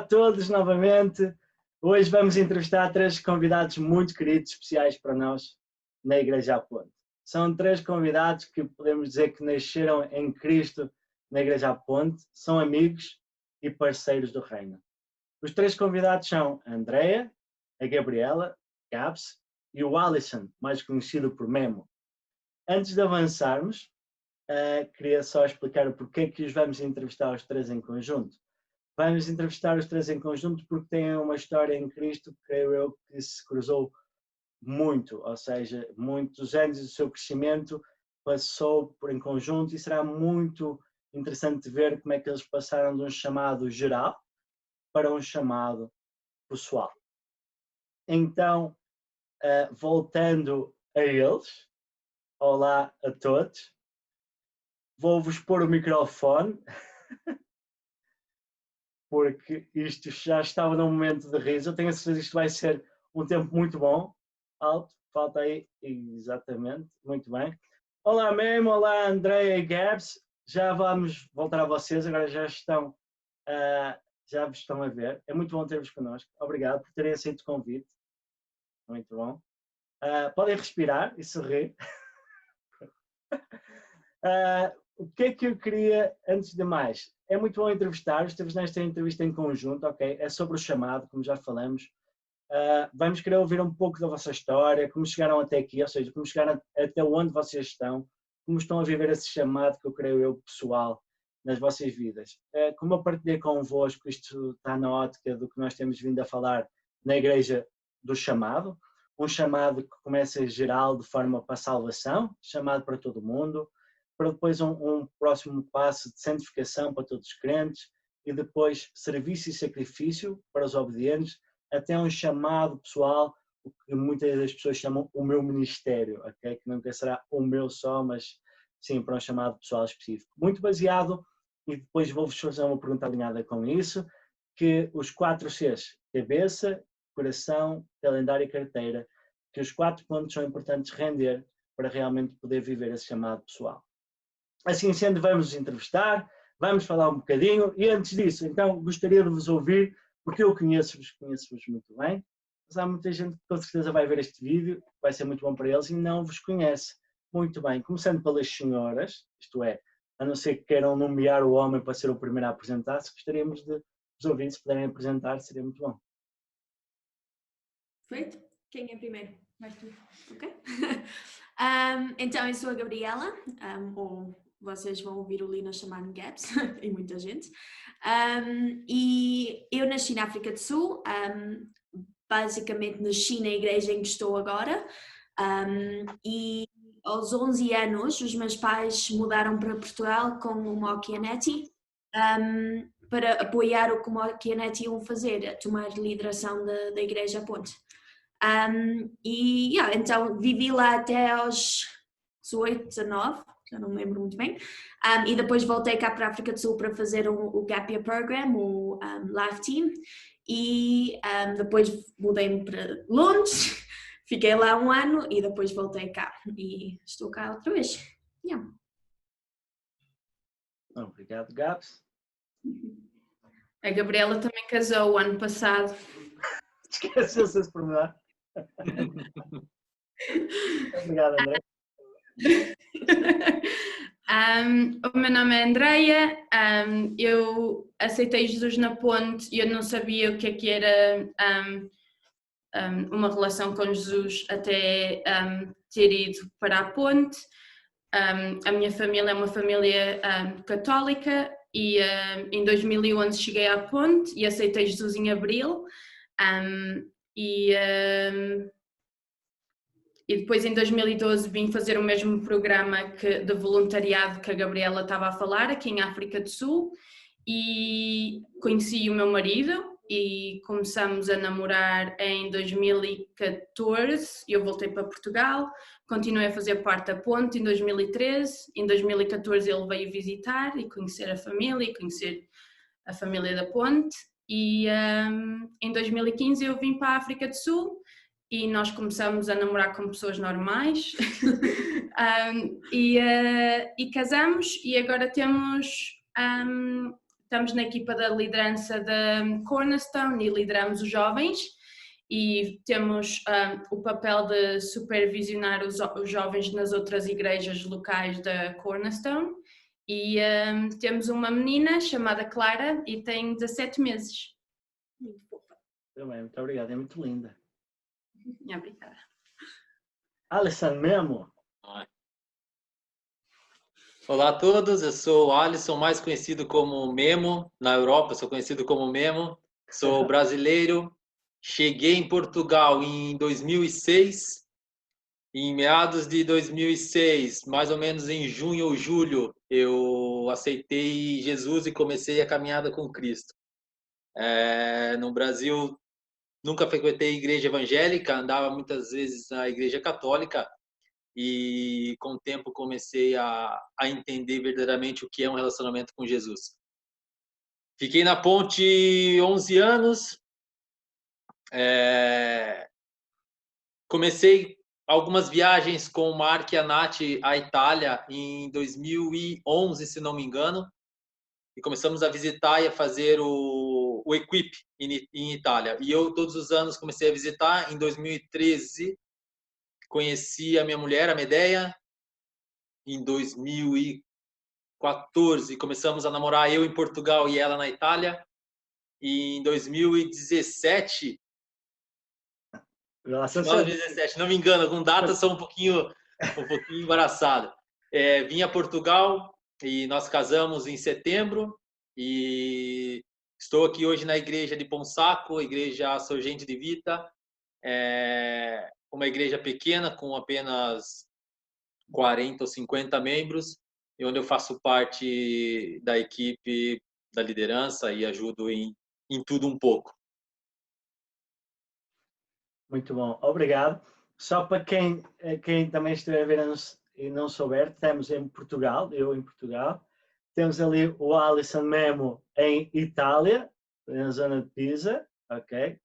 todos novamente. Hoje vamos entrevistar três convidados muito queridos, especiais para nós na Igreja à Ponte. São três convidados que podemos dizer que nasceram em Cristo na Igreja à Ponte, são amigos e parceiros do Reino. Os três convidados são a Andreia, a Gabriela, Gabs, e o Alisson, mais conhecido por Memo. Antes de avançarmos, queria só explicar o porquê que os vamos entrevistar os três em conjunto. Vamos entrevistar os três em conjunto porque têm uma história em Cristo, creio eu, que se cruzou muito, ou seja, muitos anos do seu crescimento passou por em conjunto e será muito interessante ver como é que eles passaram de um chamado geral para um chamado pessoal. Então, voltando a eles, olá a todos, vou-vos pôr o microfone, porque isto já estava num momento de riso. Eu tenho a certeza que isto vai ser um tempo muito bom. Alto, falta aí, exatamente, muito bem. Olá Memo, olá Andreia e Gabs, já vamos voltar a vocês, agora já vos estão a ver. É muito bom ter-vos connosco, obrigado por terem aceito o convite, muito bom. Podem respirar e sorrir. O que é que eu queria, antes de mais, é muito bom entrevistar-vos, temos nesta entrevista em conjunto, ok? É sobre o chamado, como já falamos. Vamos querer ouvir um pouco da vossa história, como chegaram até aqui, ou seja, como chegaram até onde vocês estão, como estão a viver esse chamado que eu creio eu pessoal nas vossas vidas. Como eu partilhei convosco, isto está na ótica do que nós temos vindo a falar na Igreja do Chamado, um chamado que começa geral de forma para a salvação, chamado para todo mundo, para depois um próximo passo de santificação para todos os crentes e depois serviço e sacrifício para os obedientes, até um chamado pessoal, o que muitas das pessoas chamam o meu ministério, okay? Que nunca será o meu só, mas sim para um chamado pessoal específico. Muito baseado, e depois vou-vos fazer uma pergunta alinhada com isso, que os 4 Cs, cabeça, coração, calendário e carteira, que os 4 pontos são importantes render para realmente poder viver esse chamado pessoal. Assim sendo, vamos nos entrevistar, vamos falar um bocadinho, e antes disso, então, gostaria de vos ouvir, porque eu conheço-vos muito bem, mas há muita gente que com certeza vai ver este vídeo, vai ser muito bom para eles, e não vos conhece muito bem. Começando pelas senhoras, isto é, a não ser que queiram nomear o homem para ser o primeiro a apresentar-se, gostaríamos de vos ouvir, se puderem apresentar, seria muito bom. Feito? Quem é primeiro? Vais tu, ok? Então, eu sou a Gabriela, ou vocês vão ouvir o Lina chamar-me Gabs, e muita gente. E eu nasci na África do Sul, basicamente nasci na igreja em que estou agora, e aos 11 anos os meus pais mudaram para Portugal com o Mokianeti, para apoiar o que o Mokianeti iam fazer, a tomar lideração da Igreja à Ponte. Então vivi lá até aos 18, 19, já não me lembro muito bem, e depois voltei cá para a África do Sul para fazer o Gap Year Program, o Life Team, e depois mudei-me para Londres, fiquei lá 1 ano e depois voltei cá e estou cá outra vez. Yeah. Obrigado, Gabs. A Gabriela também casou o ano passado. Esqueceu-se de perguntar. Obrigado, André. O meu nome é Andreia, eu aceitei Jesus na Ponte e eu não sabia o que era uma relação com Jesus até ter ido para a Ponte. A minha família é uma família católica e em 2011 cheguei à Ponte e aceitei Jesus em abril. E depois em 2012 vim fazer o mesmo programa de voluntariado que a Gabriela estava a falar, aqui em África do Sul, e conheci o meu marido e começamos a namorar em 2014, eu voltei para Portugal, continuei a fazer parte da Ponte em 2013, em 2014 ele veio visitar e conhecer a família da Ponte, e em 2015 eu vim para a África do Sul, e nós começamos a namorar com pessoas normais e casamos e agora temos estamos na equipa da liderança da Cornerstone e lideramos os jovens e temos o papel de supervisionar os jovens nas outras igrejas locais da Cornerstone e temos uma menina chamada Clara e tem 17 meses. Muito fofa. Também, muito obrigado, é muito linda. Obrigada. Alisson Memo. Olá a todos, eu sou o Alisson, mais conhecido como Memo. Na Europa, sou conhecido como Memo. Sou brasileiro. Cheguei em Portugal em 2006. Em meados de 2006, mais ou menos em junho ou julho, eu aceitei Jesus e comecei a caminhada com Cristo. No Brasil, nunca frequentei igreja evangélica, andava muitas vezes na igreja católica e com o tempo comecei a entender verdadeiramente o que é um relacionamento com Jesus. Fiquei na Ponte 11 anos, comecei algumas viagens com o Mark e a Nath à Itália em 2011, se não me engano, e começamos a visitar e a fazer o Equip em Itália. E eu todos os anos comecei a visitar. Em 2013 conheci a minha mulher, a Medeia. Em 2014 começamos a namorar, eu em Portugal e ela na Itália. E em 2017, final de 2017, não me engano, com datas são um pouquinho embaraçado. Vim a Portugal e nós casamos em setembro e estou aqui hoje na igreja de Ponsaco, igreja Sorgente de Vita, uma igreja pequena com apenas 40 ou 50 membros, e onde eu faço parte da equipe da liderança e ajudo em tudo um pouco. Muito bom, obrigado. Só para quem também estiver a ver e não souber, estamos em Portugal, eu em Portugal. Temos ali o Alisson Memo em Itália, na zona de Pisa, ok?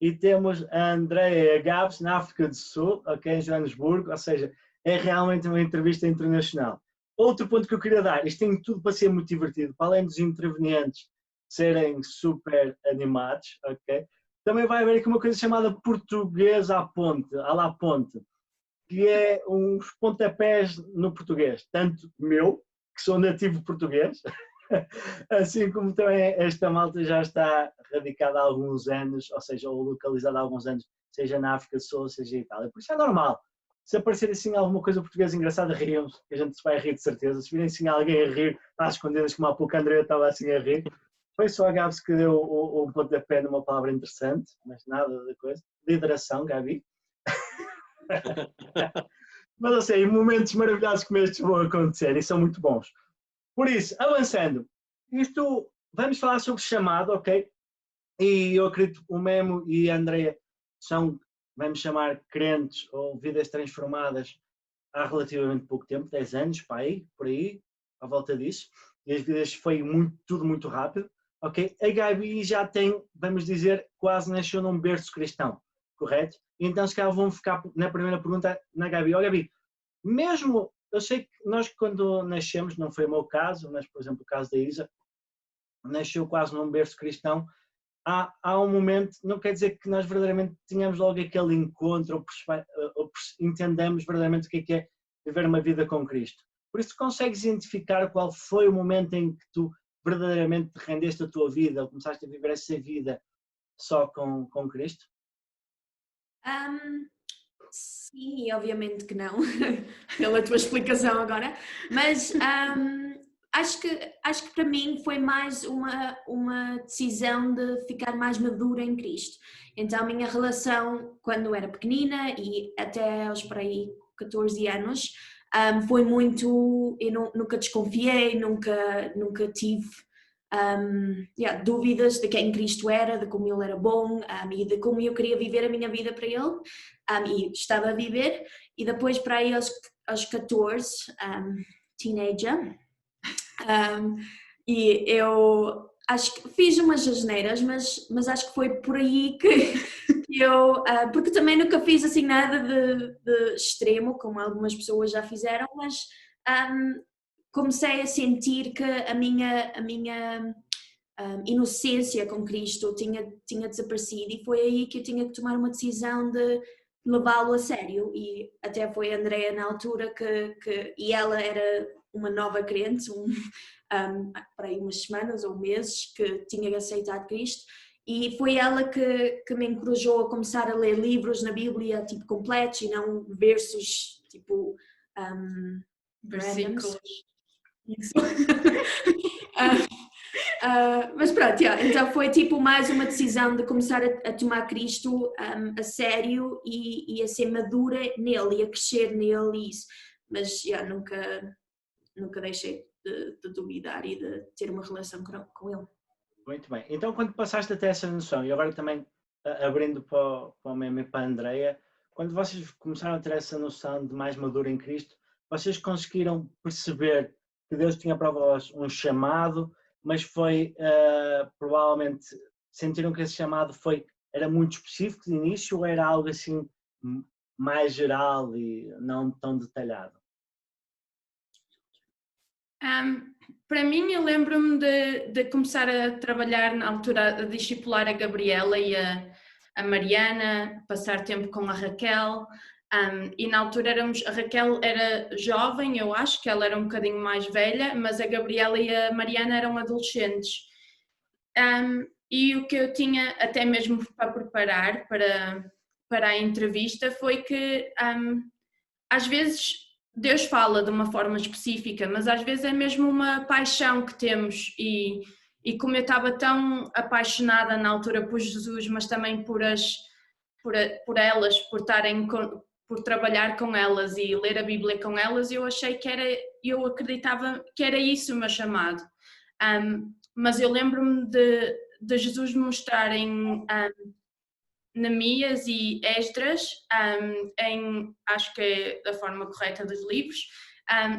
E temos a Andrea Gabs na África do Sul, ok? Em Joanesburgo, ou seja, é realmente uma entrevista internacional. Outro ponto que eu queria dar, isto tem tudo para ser muito divertido, para além dos intervenientes serem super animados, ok? Também vai haver aqui uma coisa chamada português à ponte, à la ponte, que é uns pontapés no português, tanto meu, que sou nativo português, assim como também esta malta já está radicada há alguns anos, ou seja, ou localizada há alguns anos, seja na África do Sul, seja em Itália. Por isso é normal. Se aparecer assim alguma coisa portuguesa engraçada, riam-se, que a gente se vai rir de certeza. Se virem assim alguém a rir, às escondidas, como há pouco a Andrea estava assim a rir, foi só a Gabs que deu um pontapé numa palavra interessante, mas nada da coisa. Lideração, Gabi. Mas eu sei, momentos maravilhosos como estes vão acontecer e são muito bons. Por isso, avançando, vamos falar sobre chamado, ok? E eu acredito que o Memo e a Andrea são, vamos chamar, crentes ou vidas transformadas há relativamente pouco tempo, 10 anos, por aí, à volta disso. E as vidas foi tudo muito rápido. Ok? A Gabi já tem, vamos dizer, quase nasceu num berço cristão, correto? Então, se calhar vão ficar na primeira pergunta na Gabi. Ó Gabi, mesmo, eu sei que nós quando nascemos, não foi o meu caso, mas por exemplo o caso da Isa, nasceu quase num berço cristão, há um momento, não quer dizer que nós verdadeiramente tenhamos logo aquele encontro ou entendamos verdadeiramente o que é viver uma vida com Cristo. Por isso, consegues identificar qual foi o momento em que tu verdadeiramente te rendeste a tua vida, ou começaste a viver essa vida só com Cristo? Sim, obviamente que não, pela tua explicação agora, mas acho que para mim foi mais uma decisão de ficar mais madura em Cristo. Então a minha relação quando era pequenina e até aos por aí 14 anos foi muito, eu nunca desconfiei, nunca tive dúvidas de quem Cristo era, de como Ele era bom e de como eu queria viver a minha vida para Ele e estava a viver. E depois para aí aos 14, teenager, e eu acho que fiz umas asneiras, mas acho que foi por aí que eu, porque também nunca fiz assim nada de extremo, como algumas pessoas já fizeram, mas comecei a sentir que a minha inocência com Cristo tinha desaparecido, e foi aí que eu tinha que tomar uma decisão de levá-lo a sério. E até foi a Andrea na altura e ela era uma nova crente, para aí umas semanas ou meses que tinha aceitado Cristo, e foi ela que me encorajou a começar a ler livros na Bíblia tipo completos e não versos tipo Versículos. Mas pronto, então foi tipo mais uma decisão de começar a tomar Cristo a sério e a ser madura nele e a crescer nele e isso. Mas nunca deixei de duvidar e de ter uma relação com ele. Muito bem. Então, quando passaste a ter essa noção, e agora também abrindo para o Memo e para a Andrea, quando vocês começaram a ter essa noção de mais maduro em Cristo, vocês conseguiram perceber que Deus tinha para vós um chamado, mas foi, provavelmente, sentiram que esse chamado era muito específico de início, ou era algo assim mais geral e não tão detalhado? Para mim, eu lembro-me de começar a trabalhar na altura, a discipular a Gabriela e a Mariana, passar tempo com a Raquel, e na altura a Raquel era jovem, eu acho que ela era um bocadinho mais velha, mas a Gabriela e a Mariana eram adolescentes. E o que eu tinha até mesmo para preparar para a entrevista foi que às vezes Deus fala de uma forma específica, mas às vezes é mesmo uma paixão que temos, e como eu estava tão apaixonada na altura por Jesus, mas também por elas, por trabalhar com elas e ler a Bíblia com elas, eu eu acreditava que era isso o meu chamado. Mas eu lembro-me de Jesus me mostrar em Neemias e Esdras, acho que é da forma correta dos livros,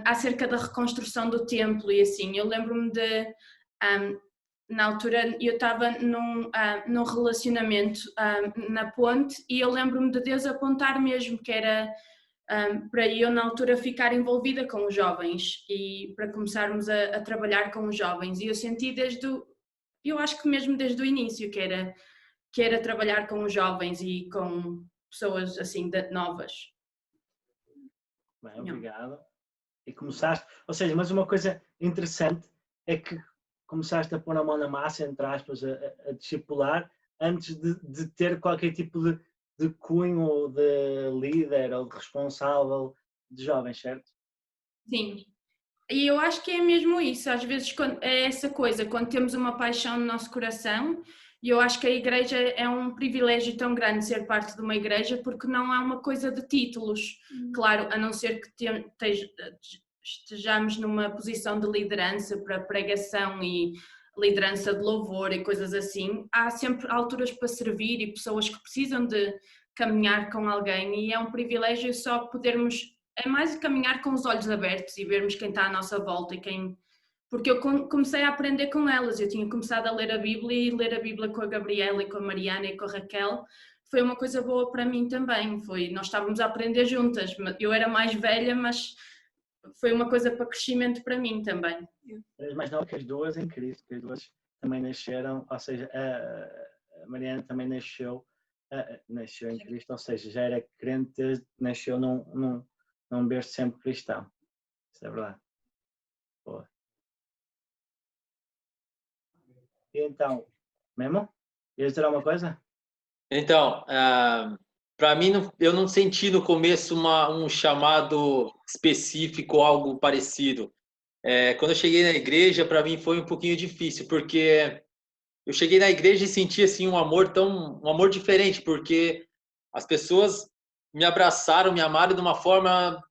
acerca da reconstrução do templo e assim. Eu lembro-me na altura eu estava num relacionamento na ponte, e eu lembro-me de Deus apontar mesmo que era para eu na altura ficar envolvida com os jovens e para começarmos a trabalhar com os jovens, e eu senti eu acho que mesmo desde o início que era trabalhar com os jovens e com pessoas assim novas. Bem, obrigado. E começaste, ou seja, mas uma coisa interessante é que começaste a pôr a mão na massa, entre aspas, a discipular, antes de ter qualquer tipo de cunho, ou de líder, ou de responsável de jovens, certo? Sim. E eu acho que é mesmo isso, às vezes é essa coisa, quando temos uma paixão no nosso coração, e eu acho que a igreja é um privilégio tão grande ser parte de uma igreja, porque não há uma coisa de títulos, claro, a não ser que estejamos numa posição de liderança para pregação e liderança de louvor e coisas assim, há sempre alturas para servir e pessoas que precisam de caminhar com alguém, e é um privilégio só podermos, é mais caminhar com os olhos abertos e vermos quem está à nossa volta e quem... Porque eu comecei a aprender com elas, eu tinha começado a ler a Bíblia, e ler a Bíblia com a Gabriela e com a Mariana e com a Raquel foi uma coisa boa para mim também, nós estávamos a aprender juntas, eu era mais velha, mas foi uma coisa para crescimento para mim também. Mais não que as duas em Cristo, que as duas também nasceram, ou seja, a Mariana também nasceu em Cristo, ou seja, já era crente, nasceu num berço sempre cristão. Isso é verdade. Boa. E então, Memo, ias dizer alguma coisa? Então, para mim, eu não senti no começo um chamado específico, algo parecido. Quando eu cheguei na igreja, para mim foi um pouquinho difícil, porque eu cheguei na igreja e senti assim um amor diferente, porque as pessoas me abraçaram, me amaram de uma forma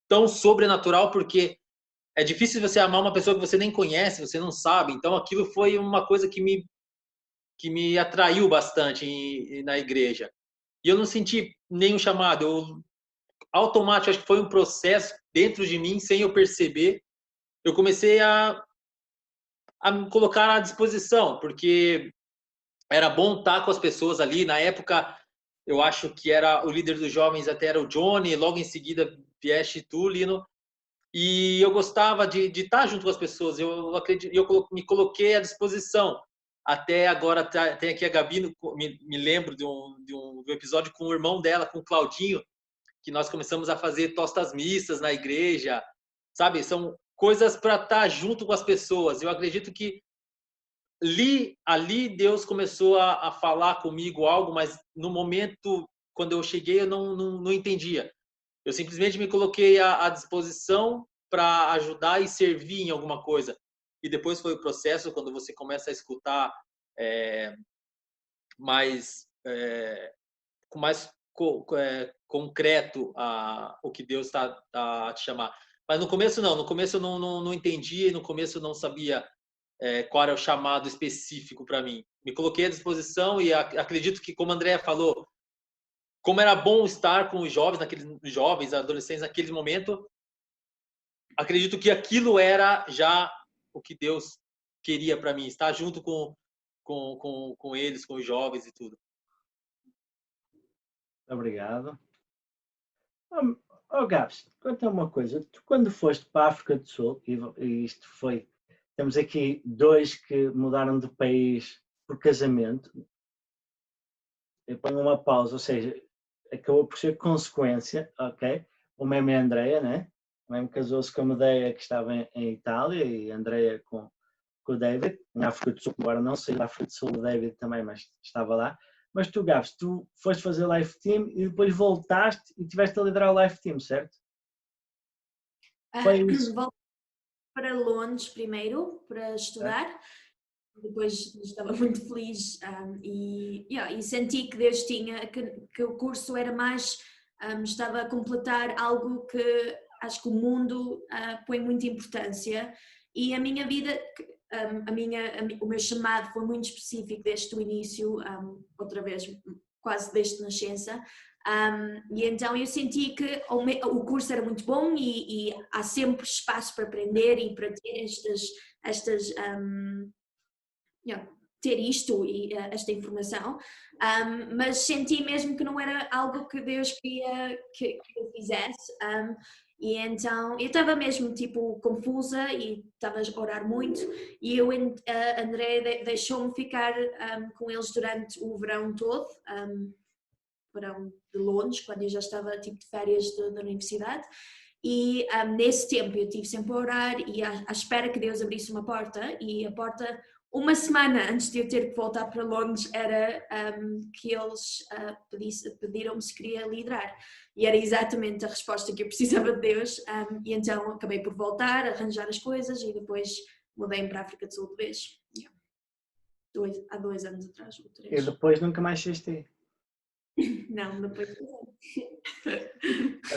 tão sobrenatural, porque é difícil você amar uma pessoa que você nem conhece, você não sabe. Então aquilo foi uma coisa que me atraiu bastante na igreja. E eu não senti nenhum chamado, automático, acho que foi um processo dentro de mim, sem eu perceber. Eu comecei a me colocar à disposição, porque era bom estar com as pessoas ali. Na época, eu acho que era o líder dos jovens, até era o Johnny, logo em seguida vieste tu, Lino. e eu gostava de estar junto com as pessoas. Eu me coloquei à disposição. Até agora tem aqui a Gabi, me lembro de um episódio com o irmão dela, com o Claudinho, que nós começamos a fazer tostas mistas na igreja, sabe? São coisas para estar junto com as pessoas. Eu acredito que ali Deus começou a falar comigo algo, mas no momento, quando eu cheguei, eu não entendia. Eu simplesmente me coloquei à disposição para ajudar e servir em alguma coisa. E depois foi o processo, quando você começa a escutar mais concreto o que Deus está a te chamar. Mas no começo não, no começo eu não entendia, no começo eu não sabia qual era o chamado específico para mim. Me coloquei à disposição e acredito que, como a Andrea falou, como era bom estar com os jovens, adolescentes naquele momento, acredito que aquilo era já o que Deus queria para mim, estar junto com eles, com os jovens e tudo. Obrigado. Gabs, conta uma coisa. Tu, quando foste para a África do Sul, e isto foi... Temos aqui 2 que mudaram de país por casamento. Eu ponho uma pausa, ou seja, acabou por ser consequência, ok? O mesmo é a Andrea, né? O mesmo casou-se com a Medea, que estava em Itália, e a Andrea com o David, na África do Sul. Agora não sei da África do Sul o David também, mas estava lá. Mas tu, Gabs, tu foste fazer live team e depois voltaste e tiveste a liderar o live team, certo? Foi isso? Voltei para Londres primeiro, para estudar. Depois estava muito feliz e senti que Deus tinha, que o curso era mais, estava a completar algo que acho que o mundo põe muita importância, e a minha vida, o meu chamado foi muito específico desde o início, outra vez quase desde a nascença, e então eu senti que o curso era muito bom e há sempre espaço para aprender e para ter ter isto e esta informação, mas senti mesmo que não era algo que Deus queria que eu fizesse, e então eu estava mesmo tipo confusa e estava a orar muito, e a Andrea deixou-me ficar com eles durante o verão todo, verão de Londres, quando eu já estava tipo de férias da universidade. E nesse tempo eu estive sempre a orar e à espera que Deus abrisse uma porta, e a porta, uma semana antes de eu ter que voltar para Londres, era que eles pediram-me se queria liderar, e era exatamente a resposta que eu precisava de Deus, e então acabei por voltar, arranjar as coisas e depois mudei-me para a África do Sul de vez, há 2 anos atrás ou 3. E depois nunca mais saíste. Não, depois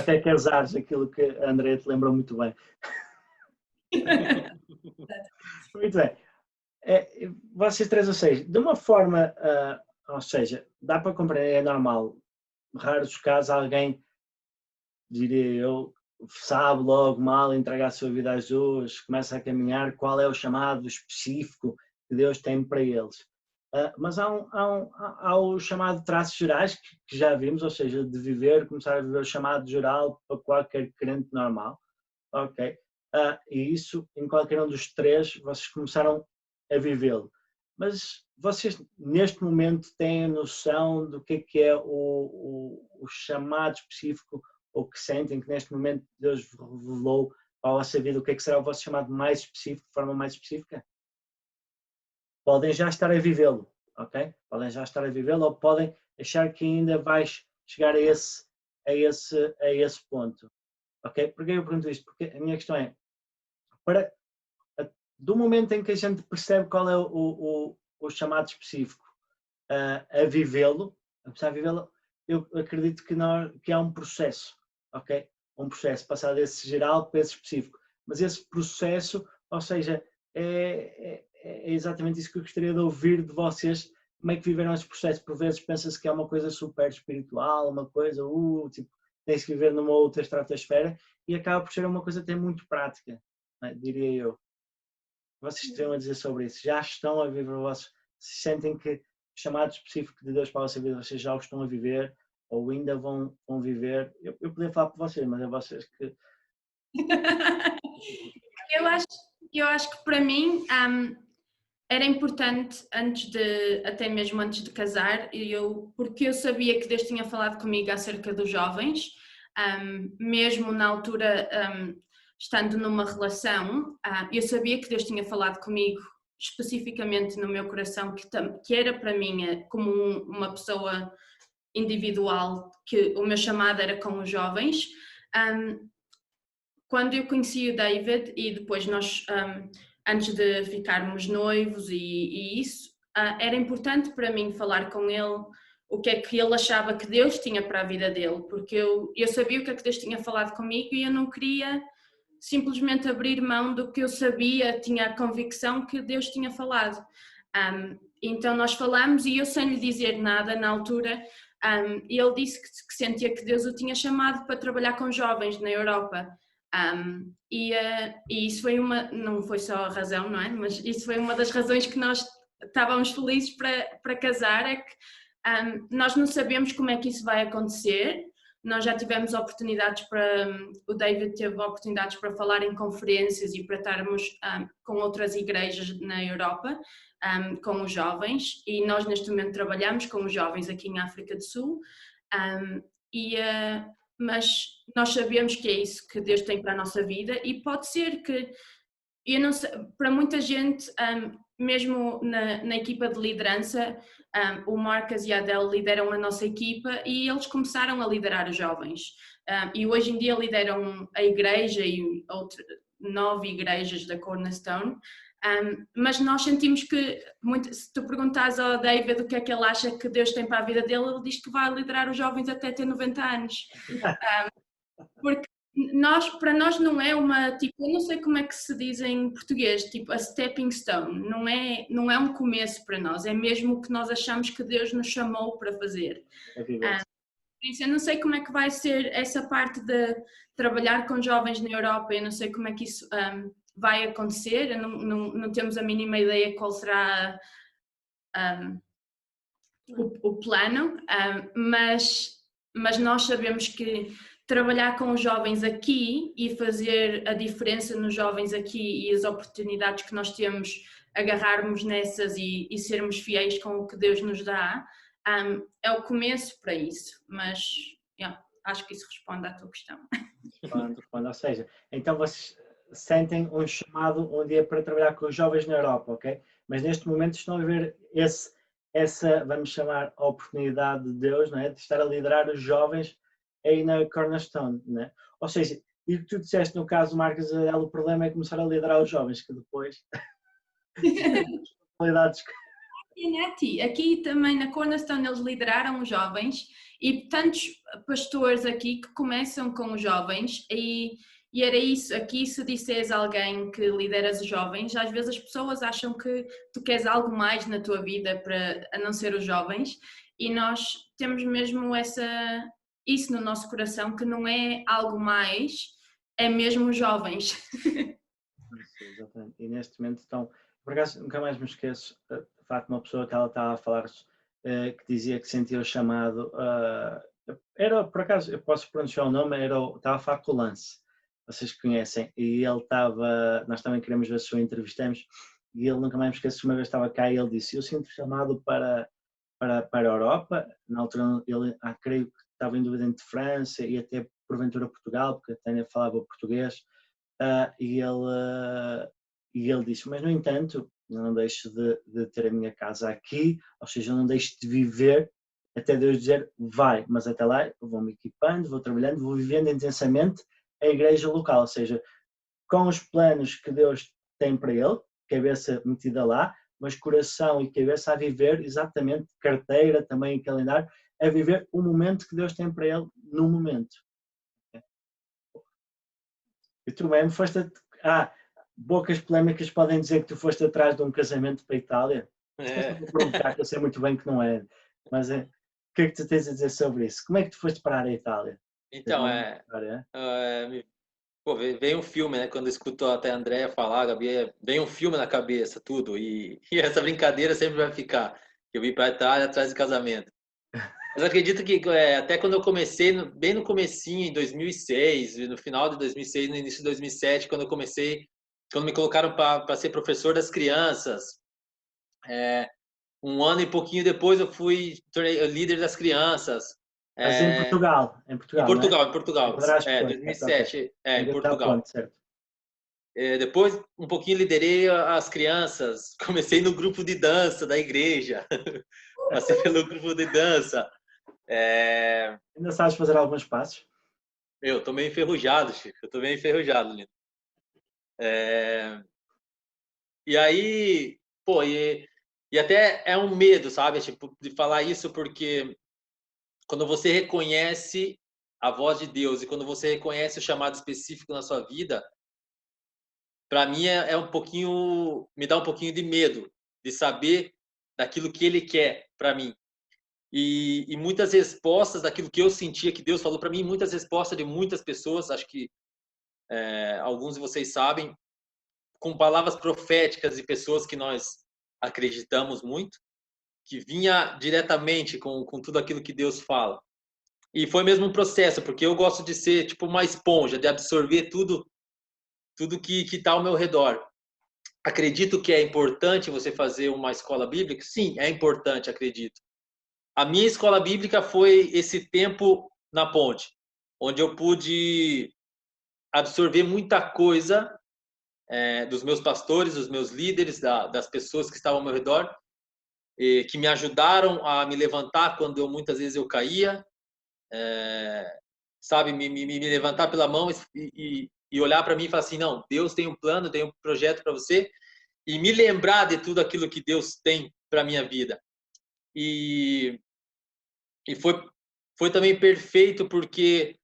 Até que azares aquilo que a Andrea te lembrou muito bem. Muito bem. Vocês 3 ou 6, de uma forma, ou seja, dá para compreender, é normal, raros casos alguém, diria eu, sabe logo mal entregar a sua vida a Jesus, começa a caminhar, qual é o chamado específico que Deus tem para eles. Mas há o chamado traços gerais que já vimos, ou seja, de começar a viver o chamado geral para qualquer crente normal, ok? E isso, em qualquer um dos 3, vocês começaram a vivê-lo. Mas vocês, neste momento, têm a noção do que é o chamado específico, ou que sentem que neste momento Deus revelou para a vossa vida, o que será o vosso chamado mais específico, de forma mais específica? Podem já estar a vivê-lo, ok? Podem já estar a vivê-lo, ou podem achar que ainda vais chegar a esse ponto, ok? Porque eu pergunto isto? Porque a minha questão é, do momento em que a gente percebe qual é o chamado específico a vivê-lo, eu acredito que há um processo, ok? Um processo, passar desse geral para esse específico. Mas esse processo, ou seja, é exatamente isso que eu gostaria de ouvir de vocês, como é que viveram esse processo. Por vezes pensa-se que é uma coisa super espiritual, uma coisa, tipo, tem-se que viver numa outra estratosfera, e acaba por ser uma coisa até muito prática, né, diria eu. Vocês teriam a dizer sobre isso? Já estão a viver o vosso... Se sentem que o chamado específico de Deus para a vossa vida, vocês já o estão a viver, ou ainda vão viver? Eu poderia falar por vocês, mas é vocês que Eu acho que para mim era importante até mesmo antes de casar, porque eu sabia que Deus tinha falado comigo acerca dos jovens, mesmo na altura estando numa relação, eu sabia que Deus tinha falado comigo especificamente no meu coração que era para mim como uma pessoa individual, que o meu chamado era com os jovens. Quando eu conheci o David e depois nós, antes de ficarmos noivos e isso, era importante para mim falar com ele o que é que ele achava que Deus tinha para a vida dele, porque eu sabia o que é que Deus tinha falado comigo e eu não queria simplesmente abrir mão do que eu sabia, tinha a convicção que Deus tinha falado. Então nós falamos e eu sem lhe dizer nada na altura, ele disse que sentia que Deus o tinha chamado para trabalhar com jovens na Europa. E isso foi não foi só a razão, não é? Mas isso foi uma das razões que nós estávamos felizes para casar, é que nós não sabemos como é que isso vai acontecer. Nós já tivemos oportunidades o David teve oportunidades para falar em conferências e para estarmos com outras igrejas na Europa, com os jovens, e nós neste momento trabalhamos com os jovens aqui em África do Sul, mas nós sabemos que é isso que Deus tem para a nossa vida e pode ser que, eu não sei, para muita gente, mesmo na equipa de liderança, o Marcos e a Adele lideram a nossa equipa e eles começaram a liderar os jovens. E hoje em dia lideram a igreja e 9 igrejas da Cornerstone. Mas nós sentimos que, se tu perguntares ao David o que é que ele acha que Deus tem para a vida dele, ele diz que vai liderar os jovens até ter 90 anos. Porque para nós não é tipo, eu não sei como é que se diz em português, tipo a stepping stone, não é um começo para nós, é mesmo o que nós achamos que Deus nos chamou para fazer. Por isso eu não sei como é que vai ser essa parte de trabalhar com jovens na Europa, eu não sei como é que isso vai acontecer, não temos a mínima ideia qual será o plano, mas nós sabemos que trabalhar com os jovens aqui e fazer a diferença nos jovens aqui e as oportunidades que nós temos, agarrarmos nessas e sermos fiéis com o que Deus nos dá, é o começo para isso, mas acho que isso responde à tua questão. Responde. Ou seja, então vocês sentem um chamado um dia para trabalhar com os jovens na Europa, ok? Mas neste momento estão a ver essa, vamos chamar, oportunidade de Deus, não é? De estar a liderar os jovens aí na Cornerstone, né? Ou seja, e o que tu disseste no caso do Marcos e Adele, o problema é começar a liderar os jovens, que depois aqui também na Cornerstone eles lideraram os jovens e tantos pastores aqui que começam com os jovens e era isso, aqui se disseres a alguém que lideras os jovens, às vezes as pessoas acham que tu queres algo mais na tua vida a não ser os jovens e nós temos mesmo isso no nosso coração, que não é algo mais, é mesmo os jovens. Exatamente. E neste momento estão, por acaso nunca mais me esqueço, de facto, uma pessoa que ela estava a falar que dizia que sentia o chamado, era, por acaso, eu posso pronunciar o nome, estava a falar com o Lance, vocês conhecem, e ele estava, nós também queremos ver se o entrevistamos, e ele nunca mais me esqueço, uma vez estava cá e ele disse, eu sinto chamado para a Europa, na altura ele, creio que estava em dúvida entre França e até porventura Portugal, porque a Tânia falava português, e ele disse, mas no entanto, eu não deixo de ter a minha casa aqui, ou seja, eu não deixo de viver até Deus dizer, vai, mas até lá eu vou me equipando, vou trabalhando, vou vivendo intensamente a igreja local, ou seja, com os planos que Deus tem para ele, cabeça metida lá, mas coração e cabeça a viver exatamente, carteira também, calendário, a viver o momento que Deus tem para ele no momento. E tu mesmo foste bocas polémicas podem dizer que tu foste atrás de um casamento para a Itália. Eu sei muito bem que não é, mas o que é que tu tens a dizer sobre isso? Como é que tu foste parar a Itália? Então, vem um filme, né? Quando eu escuto até a Andréia falar, Gabi, vem um filme na cabeça, tudo. E essa brincadeira sempre vai ficar. Eu vim para a Itália atrás de casamento. Mas acredito que até quando eu comecei, bem no comecinho, em 2006, no final de 2006, no início de 2007, quando eu comecei, quando me colocaram para ser professor das crianças, um ano e pouquinho depois eu tornei líder das crianças. Mas em Portugal, Em não é? Portugal, Em Pedras Pontes, 2007, ok. em Está a Portugal. ponto, certo. Depois, um pouquinho liderei as crianças. Comecei no grupo de dança da igreja. Passei pelo grupo de dança. Ainda sabes fazer alguns passos? Eu tô meio enferrujado, Chico. Eu tô meio enferrujado, Lino. E aí, pô, e até é um medo, sabe? Tipo, de falar isso porque quando você reconhece a voz de Deus e quando você reconhece o chamado específico na sua vida, para mim é um pouquinho, me dá um pouquinho de medo de saber daquilo que Ele quer para mim. E muitas respostas daquilo que eu sentia que Deus falou para mim, muitas respostas de muitas pessoas, acho que alguns de vocês sabem, com palavras proféticas de pessoas que nós acreditamos muito, que vinha diretamente com tudo aquilo que Deus fala. E foi mesmo um processo, porque eu gosto de ser tipo uma esponja, de absorver tudo que está ao meu redor. Acredito que é importante você fazer uma escola bíblica? Sim, é importante, acredito. A minha escola bíblica foi esse tempo na ponte, onde eu pude absorver muita coisa dos meus pastores, dos meus líderes, das pessoas que estavam ao meu redor, que me ajudaram a me levantar quando muitas vezes eu caía, sabe, me levantar pela mão e olhar para mim e falar assim, não, Deus tem um plano, tem um projeto para você, e me lembrar de tudo aquilo que Deus tem para minha vida. E foi também perfeito porque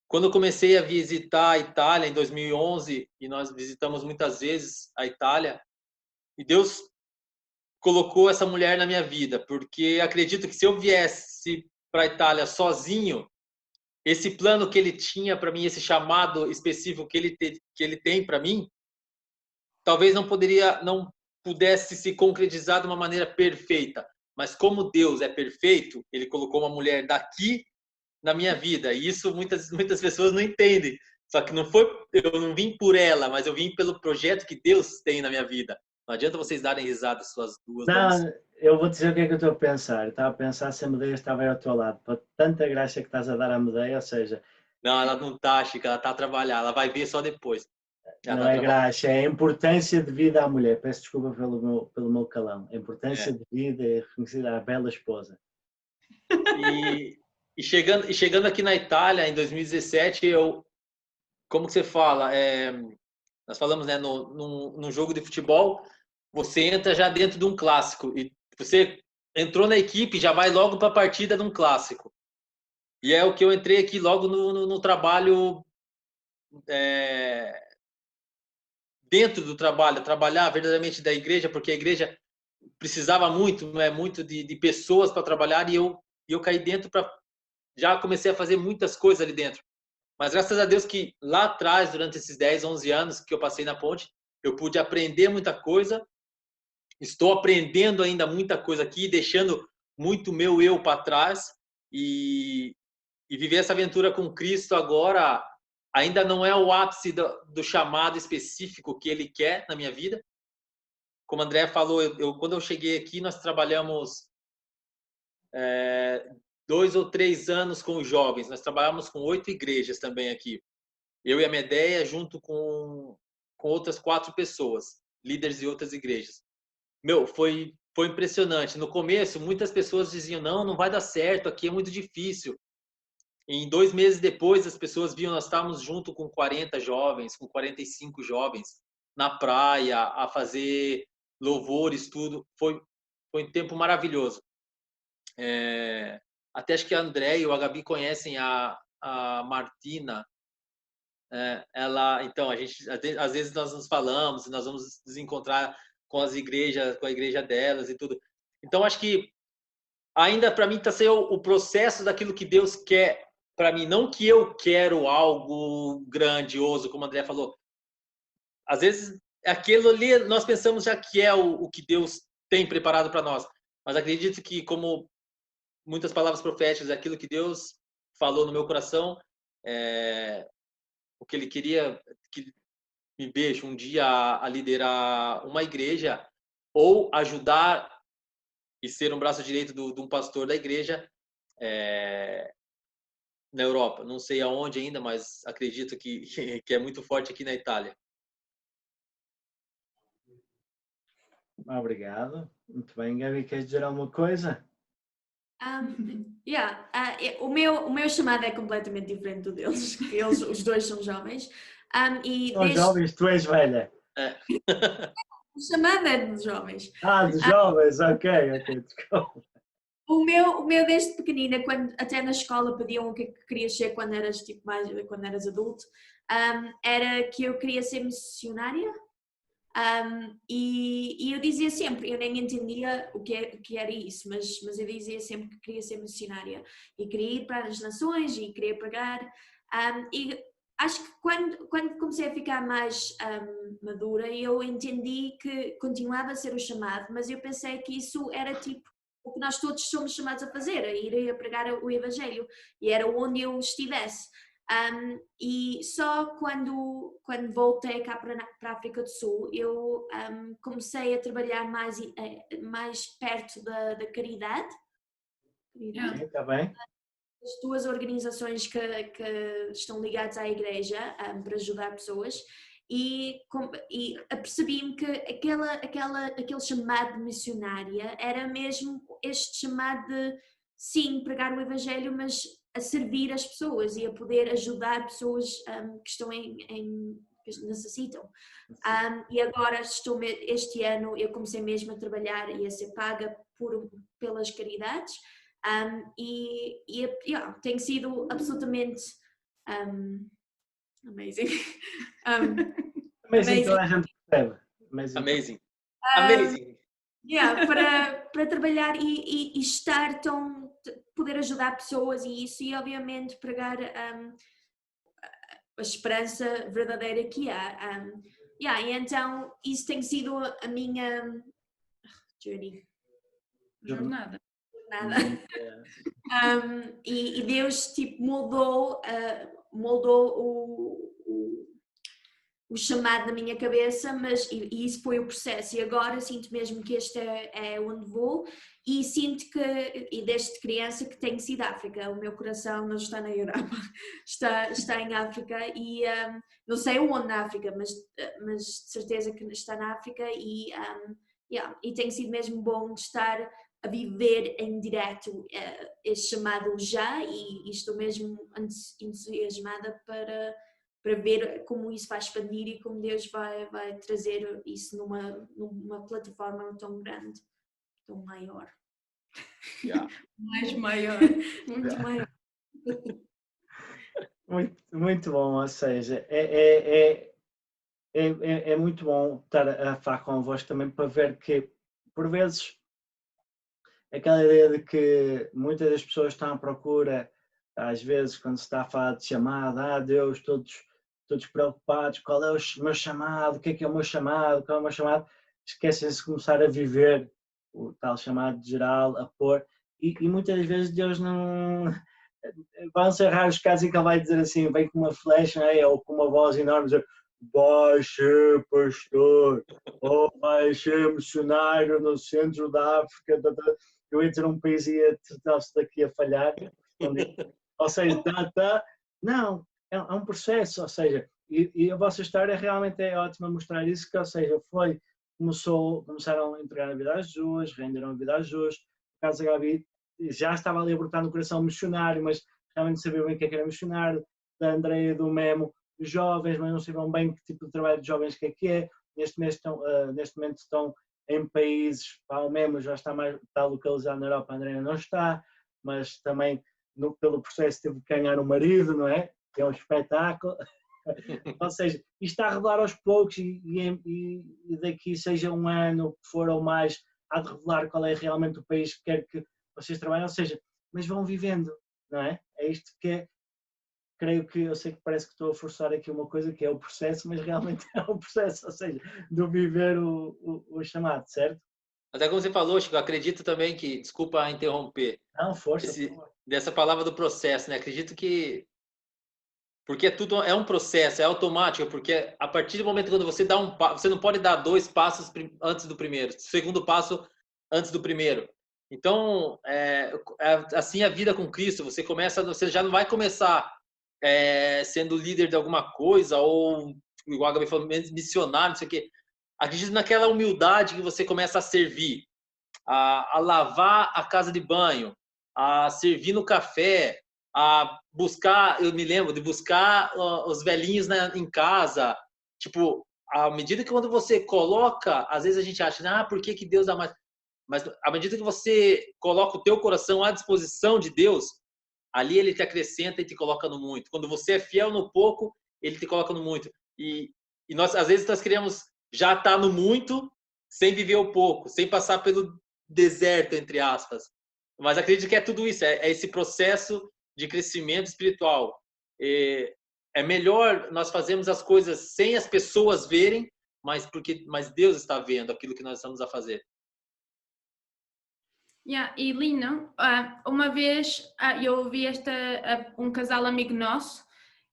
quando eu comecei a visitar a Itália em 2011, e nós visitamos muitas vezes a Itália, e Deus colocou essa mulher na minha vida, porque acredito que se eu viesse para a Itália sozinho, esse plano que ele tinha para mim, esse chamado específico que ele tem para mim, talvez não pudesse se concretizar de uma maneira perfeita. Mas como Deus é perfeito, ele colocou uma mulher daqui na minha vida. E isso muitas pessoas não entendem. Só que eu não vim por ela, mas eu vim pelo projeto que Deus tem na minha vida. Não adianta vocês darem risada suas duas. Não, eu vou dizer o que é que eu estou a pensar. Eu estava a pensar se a Medeia estava aí ao teu lado. Para tanta graça que estás a dar à Medeia, ou seja... Não, ela não está, Chica, ela está a trabalhar. Ela vai ver só depois. Não é graxa, é a importância de vida à mulher. Peço desculpa pelo meu calão. A importância de vida é reconhecida à bela esposa. E chegando aqui na Itália, em 2017, como que você fala? Nós falamos, né, num jogo de futebol, você entra já dentro de um clássico. E você entrou na equipe, já vai logo para a partida de um clássico. E é o que eu entrei aqui logo no trabalho, dentro do trabalho, trabalhar verdadeiramente da igreja, porque a igreja precisava muito, não é, muito de pessoas para trabalhar, e eu caí dentro já comecei a fazer muitas coisas ali dentro. Mas graças a Deus que lá atrás, durante esses 10, 11 anos que eu passei na ponte, eu pude aprender muita coisa. Estou aprendendo ainda muita coisa aqui, deixando muito meu eu para trás e viver essa aventura com Cristo agora ainda não é o ápice do chamado específico que Ele quer na minha vida. Como a André falou, quando eu cheguei aqui, nós trabalhamos 2 ou 3 anos com os jovens. Nós trabalhamos com 8 igrejas também aqui. Eu e a Medeia, junto com outras 4 pessoas, líderes de outras igrejas. Foi impressionante. No começo, muitas pessoas diziam, não vai dar certo, aqui é muito difícil. Em 2 meses depois, as pessoas viam, nós estávamos junto com 40 jovens, com 45 jovens, na praia, a fazer louvores, tudo. Foi um tempo maravilhoso. Até acho que a André e o Gabi conhecem a Martina. Então, a gente, às vezes nós nos falamos, nós vamos nos encontrar com as igrejas, com a igreja delas e tudo. Então, acho que ainda para mim está sendo o processo daquilo que Deus quer para mim, não que eu quero algo grandioso, como o André falou. Às vezes, aquilo ali nós pensamos já que é o que Deus tem preparado para nós. Mas acredito que como muitas palavras proféticas, aquilo que Deus falou no meu coração, o que Ele queria que me veja um dia a liderar uma igreja ou ajudar e ser um braço direito de um pastor da igreja na Europa. Não sei aonde ainda, mas acredito que é muito forte aqui na Itália. Obrigado. Muito bem, Gabi, queres dizer alguma coisa? O meu chamado é completamente diferente do deles. Eles, os dois são jovens. São jovens, tu és velha. O chamado é dos jovens. Dos jovens, ok, desculpa. O meu desde pequenina, até na escola pediam o que querias ser quando eras quando eras adulto, era que eu queria ser missionária. E eu dizia sempre, eu nem entendia o que era isso, mas eu dizia sempre que queria ser missionária e queria ir para as nações e queria pregar. E acho que quando comecei a ficar mais madura, eu entendi que continuava a ser o chamado, mas eu pensei que isso era tipo o que nós todos somos chamados a fazer, a ir a pregar o Evangelho, e era onde eu estivesse. E só quando voltei cá para a África do Sul, eu comecei a trabalhar mais perto da caridade. Está bem. As duas organizações que estão ligadas à igreja para ajudar pessoas, e apercebi-me que aquele chamado de missionária era mesmo este chamado de, sim, pregar o Evangelho, mas a servir as pessoas e a poder ajudar pessoas que estão que necessitam. E agora este ano eu comecei mesmo a trabalhar e a ser paga pelas caridades. Tem sido absolutamente amazing. Amazing, toda a gente percebe. Amazing. Para trabalhar e estar poder ajudar pessoas e isso, e obviamente pregar a esperança verdadeira que há. E então isso tem sido a minha jornada. E Deus tipo moldou o chamado na minha cabeça, e isso foi o processo, e agora sinto mesmo que este é onde vou, e sinto e desde criança que tenho sido África. O meu coração não está na Europa, está em África, e não sei onde na África, mas de certeza que está na África, e tem sido mesmo bom de estar a viver em direto este chamado já, e estou mesmo entusiasmada para ver como isso vai expandir e como Deus vai trazer isso numa plataforma tão grande, tão maior. Mais maior. Muito maior. Muito bom, ou seja, é muito bom estar a falar convosco também para ver que, por vezes, aquela ideia de que muitas das pessoas estão à procura, às vezes, quando se está a falar de chamada, Deus, todos preocupados, qual é o meu chamado, o que é o meu chamado, qual é o meu chamado, esquecem-se de começar a viver o tal chamado geral, a pôr, e muitas vezes Deus não... Vão ser raros os casos em que Ele vai dizer assim, vem com uma flecha, ou com uma voz enorme, dizer, vai ser pastor, ou vai ser missionário no centro da África. Eu ia ter um país e ia tratar-se daqui a falhar. Ou seja, não, é um processo, ou seja, e a vossa história realmente é ótima mostrar isso, que, ou seja, começaram a entregar a vida a Jesus, renderam a vida a Jesus. No caso da Gabi, já estava ali a brotar no coração missionário, mas realmente sabia bem o que era missionário. Da Andreia, do Memo, jovens, mas não sabiam bem que tipo de trabalho de jovens que é. Neste momento estão em países, o Memo já está localizado na Europa, a Andreia não está, mas também pelo processo teve que ganhar um marido, não é? É um espetáculo. Ou seja, isto está a revelar aos poucos, e daqui seja um ano, que for ou mais, há de revelar qual é realmente o país que quer que vocês trabalhem, ou seja, mas vão vivendo, não é? É isto que é. Creio que, eu sei que parece que estou a forçar aqui uma coisa que é o processo, mas realmente é o processo, ou seja, de viver o chamado, certo? Mas é como você falou, Chico, eu acredito também que, desculpa interromper, Não, força. dessa palavra do processo, né? Acredito que, porque tudo é um processo, é automático, porque a partir do momento quando você dá você não pode dar 2 passos antes do primeiro, segundo passo antes do primeiro. Então, assim a vida com Cristo, você já não vai começar sendo líder de alguma coisa, ou, igual a Gabi falou, missionário, não sei o quê. Acredito naquela humildade que você começa a servir, a lavar a casa de banho, a servir no café, a buscar, eu me lembro de buscar os velhinhos em casa. Tipo, à medida que quando você coloca, às vezes a gente acha, por que que Deus dá mais? Mas à medida que você coloca o teu coração à disposição de Deus, ali ele te acrescenta e te coloca no muito. Quando você é fiel no pouco, ele te coloca no muito. E nós, às vezes, nós queremos já estar no muito, sem viver o pouco, sem passar pelo deserto, entre aspas. Mas acredito que é tudo isso, é esse processo de crescimento espiritual. É melhor nós fazermos as coisas sem as pessoas verem, mas Deus está vendo aquilo que nós estamos a fazer. E Lino, uma vez eu ouvi um casal amigo nosso,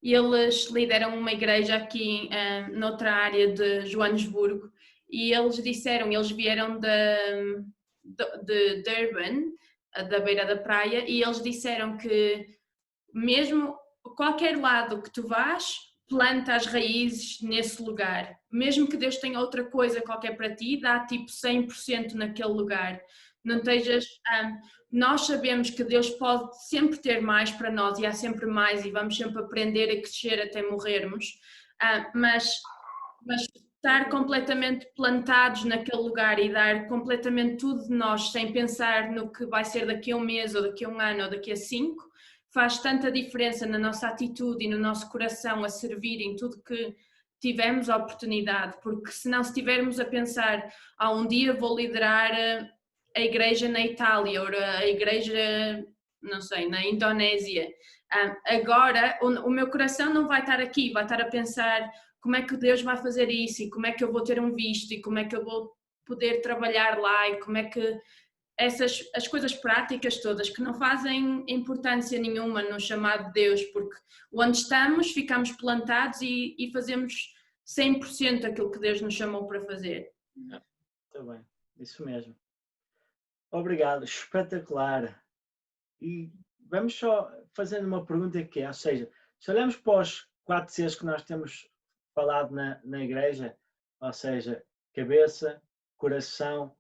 e eles lideram uma igreja aqui noutra área de Joanesburgo, e eles vieram de Durban, da beira da praia, e eles disseram que mesmo qualquer lado que tu vás, planta as raízes nesse lugar. Mesmo que Deus tenha outra coisa qualquer para ti, dá tipo 100% naquele lugar. Não estejas... nós sabemos que Deus pode sempre ter mais para nós, e há sempre mais, e vamos sempre aprender a crescer até morrermos, mas estar completamente plantados naquele lugar e dar completamente tudo de nós, sem pensar no que vai ser daqui a um mês, ou daqui a um ano, ou daqui a 5, faz tanta diferença na nossa atitude e no nosso coração a servir em tudo que tivemos a oportunidade, porque senão, se estivermos a pensar, um dia vou liderar a igreja na Itália, ou a igreja, não sei, na Indonésia, agora o meu coração não vai estar aqui, vai estar a pensar como é que Deus vai fazer isso, e como é que eu vou ter um visto, e como é que eu vou poder trabalhar lá, e como é que as coisas práticas todas que não fazem importância nenhuma no chamado de Deus, porque onde estamos ficamos plantados e fazemos 100% aquilo que Deus nos chamou para fazer. Muito bem, isso mesmo. Obrigado, espetacular. E vamos só fazendo uma pergunta que é, ou seja, se olhamos para os 4 Cs que nós temos falado na igreja, ou seja, cabeça, coração,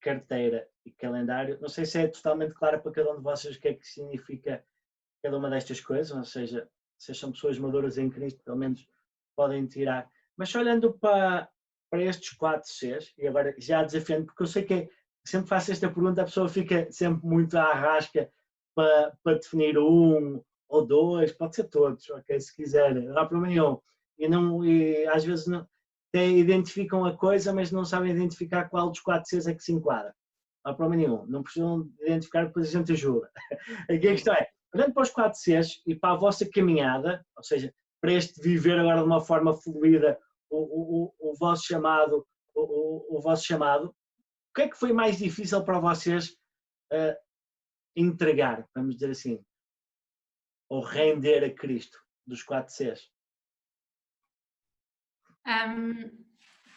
carteira e calendário, não sei se é totalmente claro para cada um de vocês o que é que significa cada uma destas coisas, ou seja, se são pessoas maduras em Cristo, pelo menos podem tirar. Mas olhando para estes 4 Cs, e agora já desafiando, porque eu sei que sempre faço esta pergunta, a pessoa fica sempre muito à rasca para definir 1 ou 2, pode ser todos, ok, se quiser, não há problema nenhum. E às vezes não, até identificam a coisa, mas não sabem identificar qual dos 4 Cs é que se enquadra. Não há problema nenhum, não precisam identificar, depois a gente ajuda. Aqui a questão é, olhando para os 4 Cs e para a vossa caminhada, ou seja, para este viver agora de uma forma fluida o vosso chamado, o que é que foi mais difícil para vocês entregar, vamos dizer assim, ou render a Cristo, dos 4 Cs?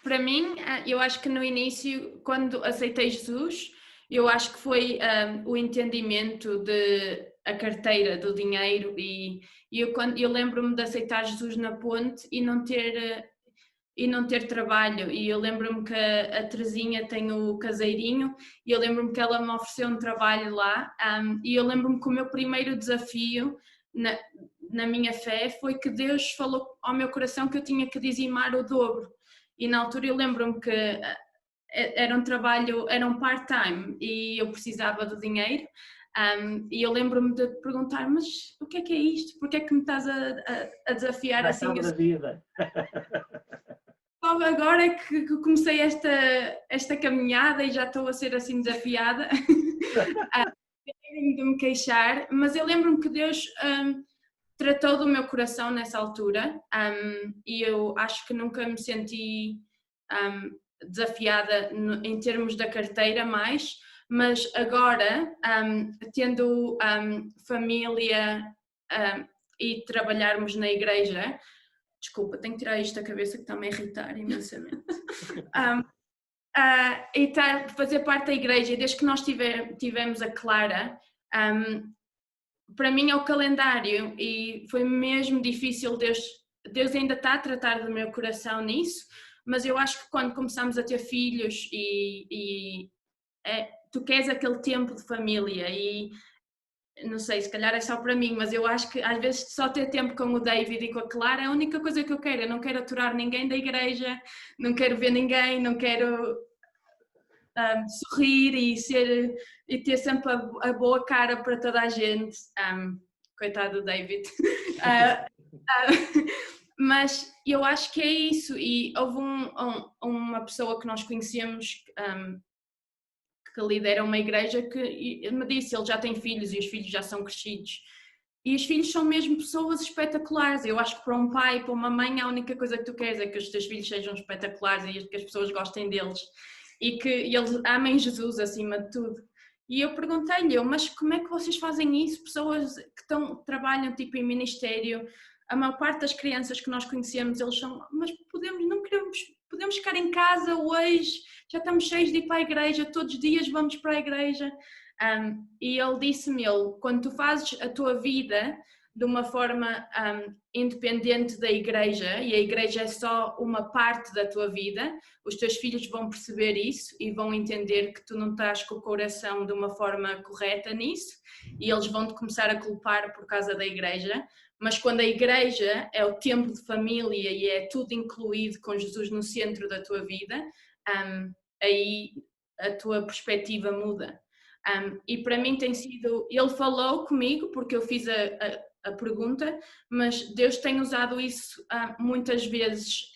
Para mim, eu acho que no início, quando aceitei Jesus, eu acho que foi o entendimento de a carteira do dinheiro, e eu lembro-me de aceitar Jesus na ponte e não ter trabalho, e eu lembro-me que a Terezinha tem o caseirinho, e eu lembro-me que ela me ofereceu um trabalho lá, e eu lembro-me que o meu primeiro desafio na minha fé foi que Deus falou ao meu coração que eu tinha que dizimar o dobro, e na altura eu lembro-me que era um trabalho, era um part-time, e eu precisava do dinheiro, e eu lembro-me de perguntar, mas o que é isto? Porquê é que me estás a desafiar assim? Da vida. Só agora é que comecei esta caminhada e já estou a ser assim desafiada. Eu lembro-me de me queixar, mas eu lembro-me que Deus tratou do meu coração nessa altura, e eu acho que nunca me senti desafiada em termos da carteira mais, mas agora, tendo família e trabalharmos na igreja, desculpa, tenho que tirar isto da cabeça que está-me a irritar imensamente. E fazer parte da igreja, e desde que nós tivemos a Clara, para mim é o calendário, e foi mesmo difícil. Deus ainda está a tratar do meu coração nisso, mas eu acho que quando começamos a ter filhos tu queres aquele tempo de família, e não sei, se calhar é só para mim, mas eu acho que às vezes só ter tempo com o David e com a Clara é a única coisa que eu quero. Eu não quero aturar ninguém da igreja, não quero ver ninguém, não quero sorrir e ter sempre a boa cara para toda a gente. Coitado do David. Mas eu acho que é isso. E houve uma pessoa que nós conhecemos que lidera uma igreja que me disse, ele já tem filhos e os filhos já são crescidos. E os filhos são mesmo pessoas espetaculares. Eu acho que para um pai e para uma mãe a única coisa que tu queres é que os teus filhos sejam espetaculares e que as pessoas gostem deles. E que eles amem Jesus acima de tudo. E eu perguntei-lhe, mas como é que vocês fazem isso? Pessoas que trabalham tipo em ministério, a maior parte das crianças que nós conhecemos, eles são, mas podemos ficar em casa hoje, já estamos cheios de ir para a igreja, todos os dias vamos para a igreja. E ele disse-me, quando tu fazes a tua vida de uma forma independente da igreja, e a igreja é só uma parte da tua vida, os teus filhos vão perceber isso e vão entender que tu não estás com o coração de uma forma correta nisso, e eles vão-te começar a culpar por causa da igreja. Mas quando a igreja é o tempo de família e é tudo incluído com Jesus no centro da tua vida, aí a tua perspectiva muda. E para mim tem sido, ele falou comigo porque eu fiz a pergunta, mas Deus tem usado isso muitas vezes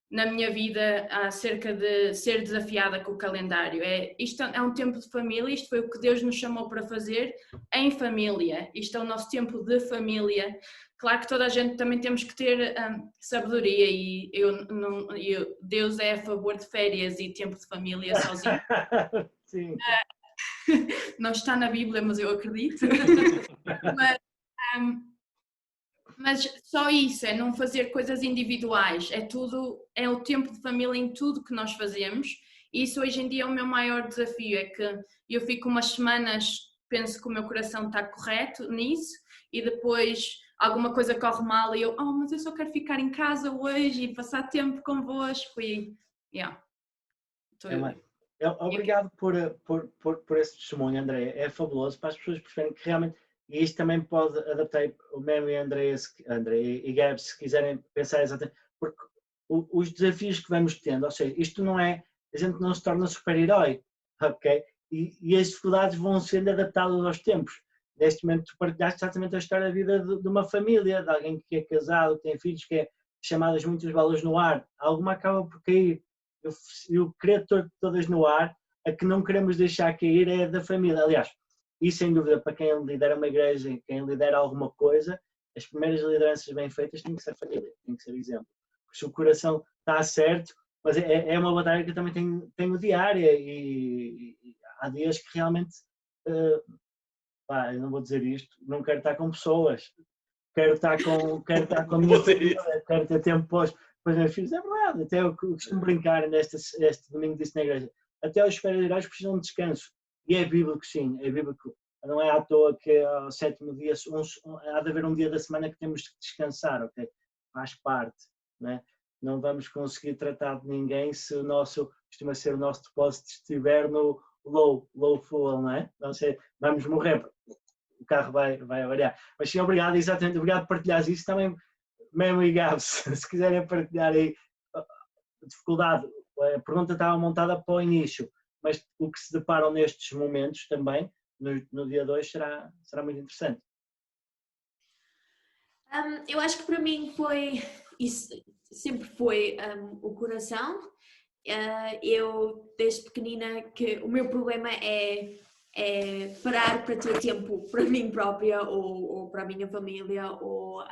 na minha vida acerca de ser desafiada com o calendário. Isto é um tempo de família, isto foi o que Deus nos chamou para fazer em família, isto é o nosso tempo de família. Claro que toda a gente também temos que ter sabedoria, e Deus é a favor de férias e tempo de família sozinho. Sim. Não está na Bíblia, mas eu acredito. Mas só isso, é não fazer coisas individuais, é o tempo de família em tudo que nós fazemos. E isso hoje em dia é o meu maior desafio, é que eu fico umas semanas, penso que o meu coração está correto nisso, e depois alguma coisa corre mal e eu, mas eu só quero ficar em casa hoje e passar tempo convosco e... Obrigado por esse testemunho, André. É fabuloso para as pessoas perceberem que realmente, e isto também pode adaptar o Memo e André e Gab, se quiserem pensar exatamente, porque os desafios que vamos tendo, ou seja, isto não é, a gente não se torna super-herói, ok? E as dificuldades vão sendo adaptadas aos tempos. Neste momento tu partilhaste exatamente a história da vida de uma família, de alguém que é casado, tem filhos, que é chamadas muitas balas no ar, alguma acaba por cair. Eu queria todas no ar, a que não queremos deixar cair é da família. Aliás, e sem dúvida para quem lidera uma igreja, quem lidera alguma coisa, as primeiras lideranças bem feitas têm que ser família, têm que ser exemplo. Porque se o coração está certo, mas é uma batalha que eu também tenho diária, e há dias que realmente, eu não vou dizer isto, não quero estar com pessoas, quero estar com a minha família, quero ter tempo para os meus filhos. É verdade, até eu costumo brincar este domingo disse na igreja, até os super-heróis precisam de descanso. E é bíblico, sim, é bíblico. Não é à toa que ao sétimo dia, há de haver um dia da semana que temos que descansar, ok? Faz parte, não é? Não vamos conseguir tratar de ninguém se costuma ser o nosso depósito estiver no low fuel, não é? Não sei, vamos morrer, o carro vai variar. Mas sim, obrigado, exatamente, obrigado por partilhares isso também, Memo e Gabs, se quiserem partilhar aí a dificuldade, a pergunta estava montada para o início, mas o que se deparam nestes momentos também, no dia 2, será muito interessante. Eu acho que para mim sempre foi o coração. Eu, desde pequenina, que o meu problema é parar para ter tempo para mim própria ou para a minha família ou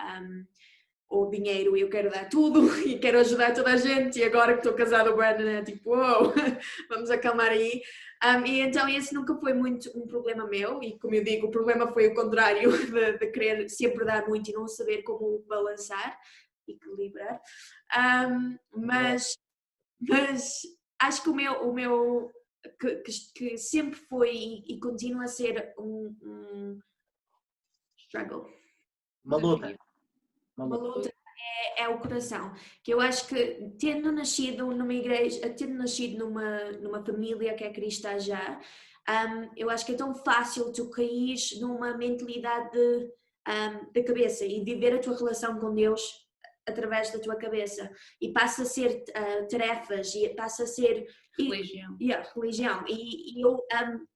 o dinheiro e eu quero dar tudo e quero ajudar toda a gente, e agora que estou casada o Brandon é tipo, uou, vamos acalmar aí. E então esse nunca foi muito um problema meu, e como eu digo, o problema foi o contrário, de querer sempre dar muito e não saber como balançar, equilibrar. Mas acho que o meu que sempre foi e continua a ser um struggle. Uma luta. Uma luta é o coração, que eu acho que tendo nascido numa igreja, tendo nascido numa família que é cristã já, eu acho que é tão fácil tu cair numa mentalidade de cabeça e viver a tua relação com Deus através da tua cabeça, e passa a ser tarefas, e passa a ser Religião. religião, e eu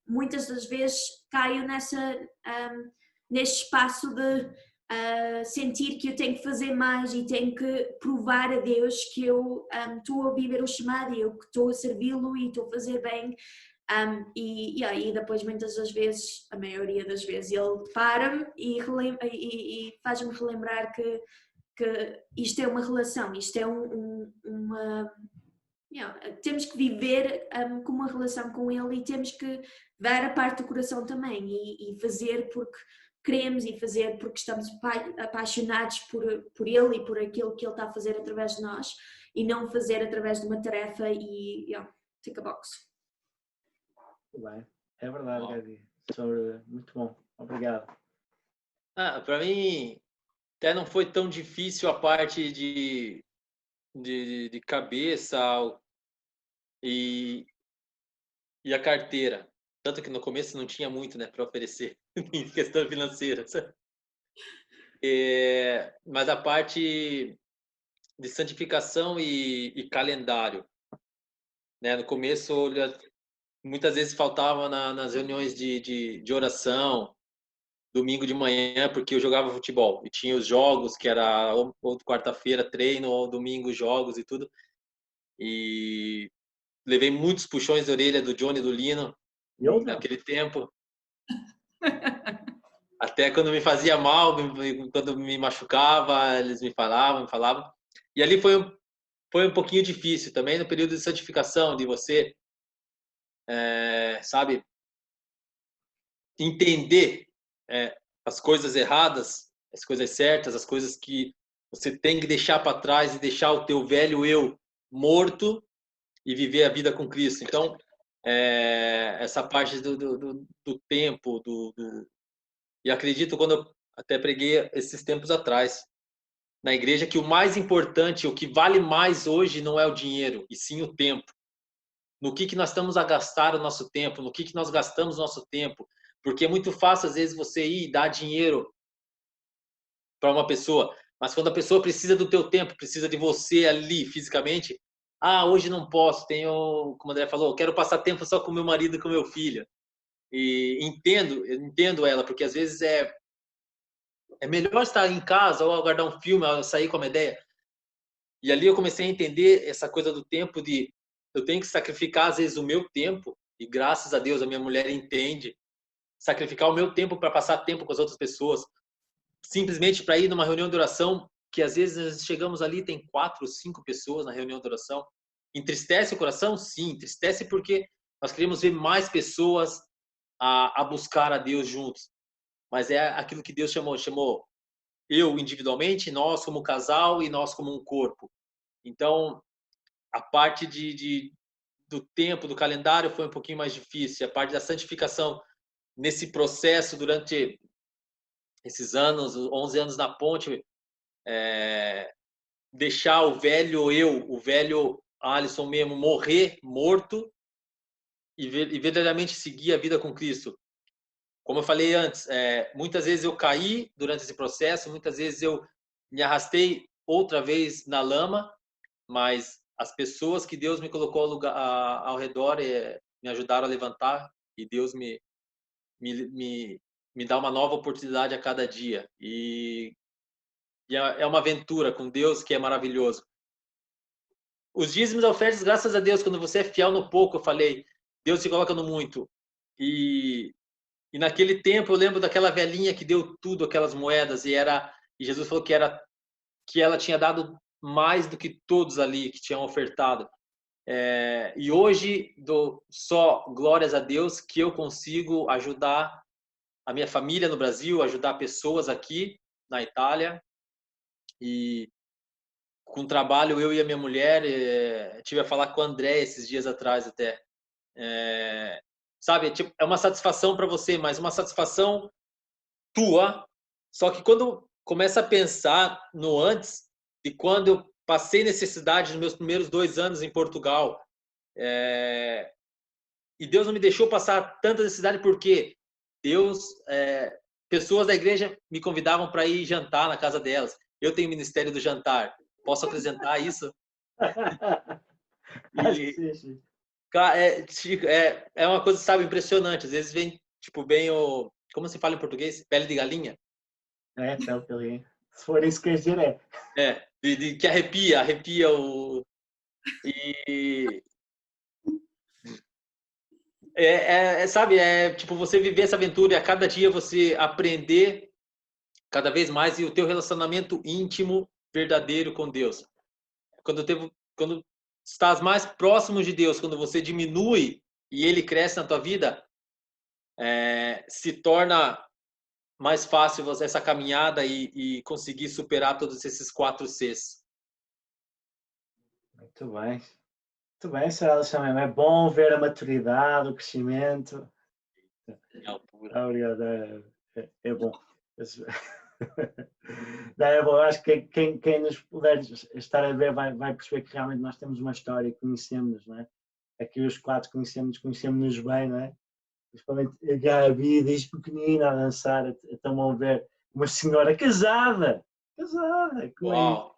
muitas das vezes caio neste espaço de sentir que eu tenho que fazer mais e tenho que provar a Deus que eu estou a viver o chamado e eu que estou a servi-lo e estou a fazer bem. E depois muitas das vezes, a maioria das vezes, ele para-me e faz-me relembrar que isto é uma relação, isto é uma... temos que viver com uma relação com ele, e temos que dar a parte do coração também e fazer porque queremos, e fazer porque estamos apaixonados por ele e por aquilo que ele está a fazer através de nós, e não fazer através de uma tarefa e tick a box. Muito bem, é verdade, Gabi. Muito bom, obrigado. Para mim, até não foi tão difícil a parte de cabeça e a carteira. Tanto que no começo não tinha muito, né, para oferecer em questão financeira. Mas a parte de santificação e calendário, né? No começo, muitas vezes faltava nas reuniões de oração, domingo de manhã, porque eu jogava futebol e tinha os jogos, que era ou quarta-feira treino, ou domingo jogos e tudo. E levei muitos puxões de orelha do Johnny e do Lino naquele tempo. Até quando me fazia mal, quando me machucava, eles me falavam. E ali foi um pouquinho difícil também, no período de santificação, de você, sabe, entender as coisas erradas, as coisas certas, as coisas que você tem que deixar para trás e deixar o teu velho eu morto e viver a vida com Cristo. Então, essa parte do tempo, e acredito, quando eu até preguei esses tempos atrás na igreja, que o mais importante, o que vale mais hoje não é o dinheiro, e sim o tempo. No que nós estamos a gastar o nosso tempo, no que nós gastamos o nosso tempo. Porque é muito fácil, às vezes, você ir e dar dinheiro para uma pessoa, mas quando a pessoa precisa do teu tempo, precisa de você ali fisicamente, hoje não posso, como o André falou, quero passar tempo só com meu marido e com meu filho. E entendo ela, porque às vezes é melhor estar em casa ou aguardar um filme, ou sair com uma ideia. E ali eu comecei a entender essa coisa do tempo, de eu tenho que sacrificar às vezes o meu tempo, e graças a Deus a minha mulher entende, sacrificar o meu tempo para passar tempo com as outras pessoas, simplesmente para ir numa reunião de oração, que às vezes chegamos ali, tem 4 ou 5 pessoas na reunião de oração. Entristece o coração? Sim, entristece porque nós queremos ver mais pessoas a buscar a Deus juntos. Mas é aquilo que Deus chamou eu individualmente, nós como casal e nós como um corpo. Então, a parte do tempo, do calendário foi um pouquinho mais difícil. A parte da santificação, nesse processo, durante esses anos, 11 anos na ponte, deixar o velho Alisson mesmo, morto, e verdadeiramente seguir a vida com Cristo. Como eu falei antes, muitas vezes eu caí durante esse processo, muitas vezes eu me arrastei outra vez na lama, mas as pessoas que Deus me colocou ao redor me ajudaram a levantar, e Deus me dá uma nova oportunidade a cada dia. E é uma aventura com Deus que é maravilhoso. Os dízimos e ofertas, graças a Deus, quando você é fiel no pouco, eu falei, Deus te coloca no muito. E naquele tempo eu lembro daquela velhinha que deu tudo, aquelas moedas, e Jesus falou que era que ela tinha dado mais do que todos ali que tinham ofertado. E hoje dou só glórias a Deus que eu consigo ajudar a minha família no Brasil, ajudar pessoas aqui na Itália. E com o trabalho, eu e a minha mulher, tive a falar com o André esses dias atrás até. Sabe, tipo, é uma satisfação para você, mas uma satisfação tua. Só que quando começa a pensar no antes, e quando eu passei necessidade nos meus primeiros 2 anos em Portugal, e Deus não me deixou passar tanta necessidade porque Deus, pessoas da igreja me convidavam para ir jantar na casa delas. Eu tenho o ministério do jantar. Posso apresentar isso? E, é uma coisa, sabe, impressionante. Às vezes vem, tipo, bem o... Como se fala em português? Pele de galinha? Pele de galinha. Se for isso que quer dizer, que arrepia o... sabe, tipo, você viver essa aventura e a cada dia você aprender cada vez mais e o teu relacionamento íntimo, verdadeiro com Deus. Quando estás mais próximo de Deus, quando você diminui e Ele cresce na tua vida, se torna mais fácil essa caminhada e conseguir superar todos esses 4 Cs. Muito bem. Muito bem, Sr. Alexandre. É bom ver a maturidade, o crescimento. Obrigado. É bom. É bom. Acho que quem nos puder estar a ver vai perceber que realmente nós temos uma história e conhecemos, não é? Aqui os 4 conhecemos-nos bem, não é? Principalmente a Gabi, desde pequenina a dançar, então vão ver uma senhora casada. Uau!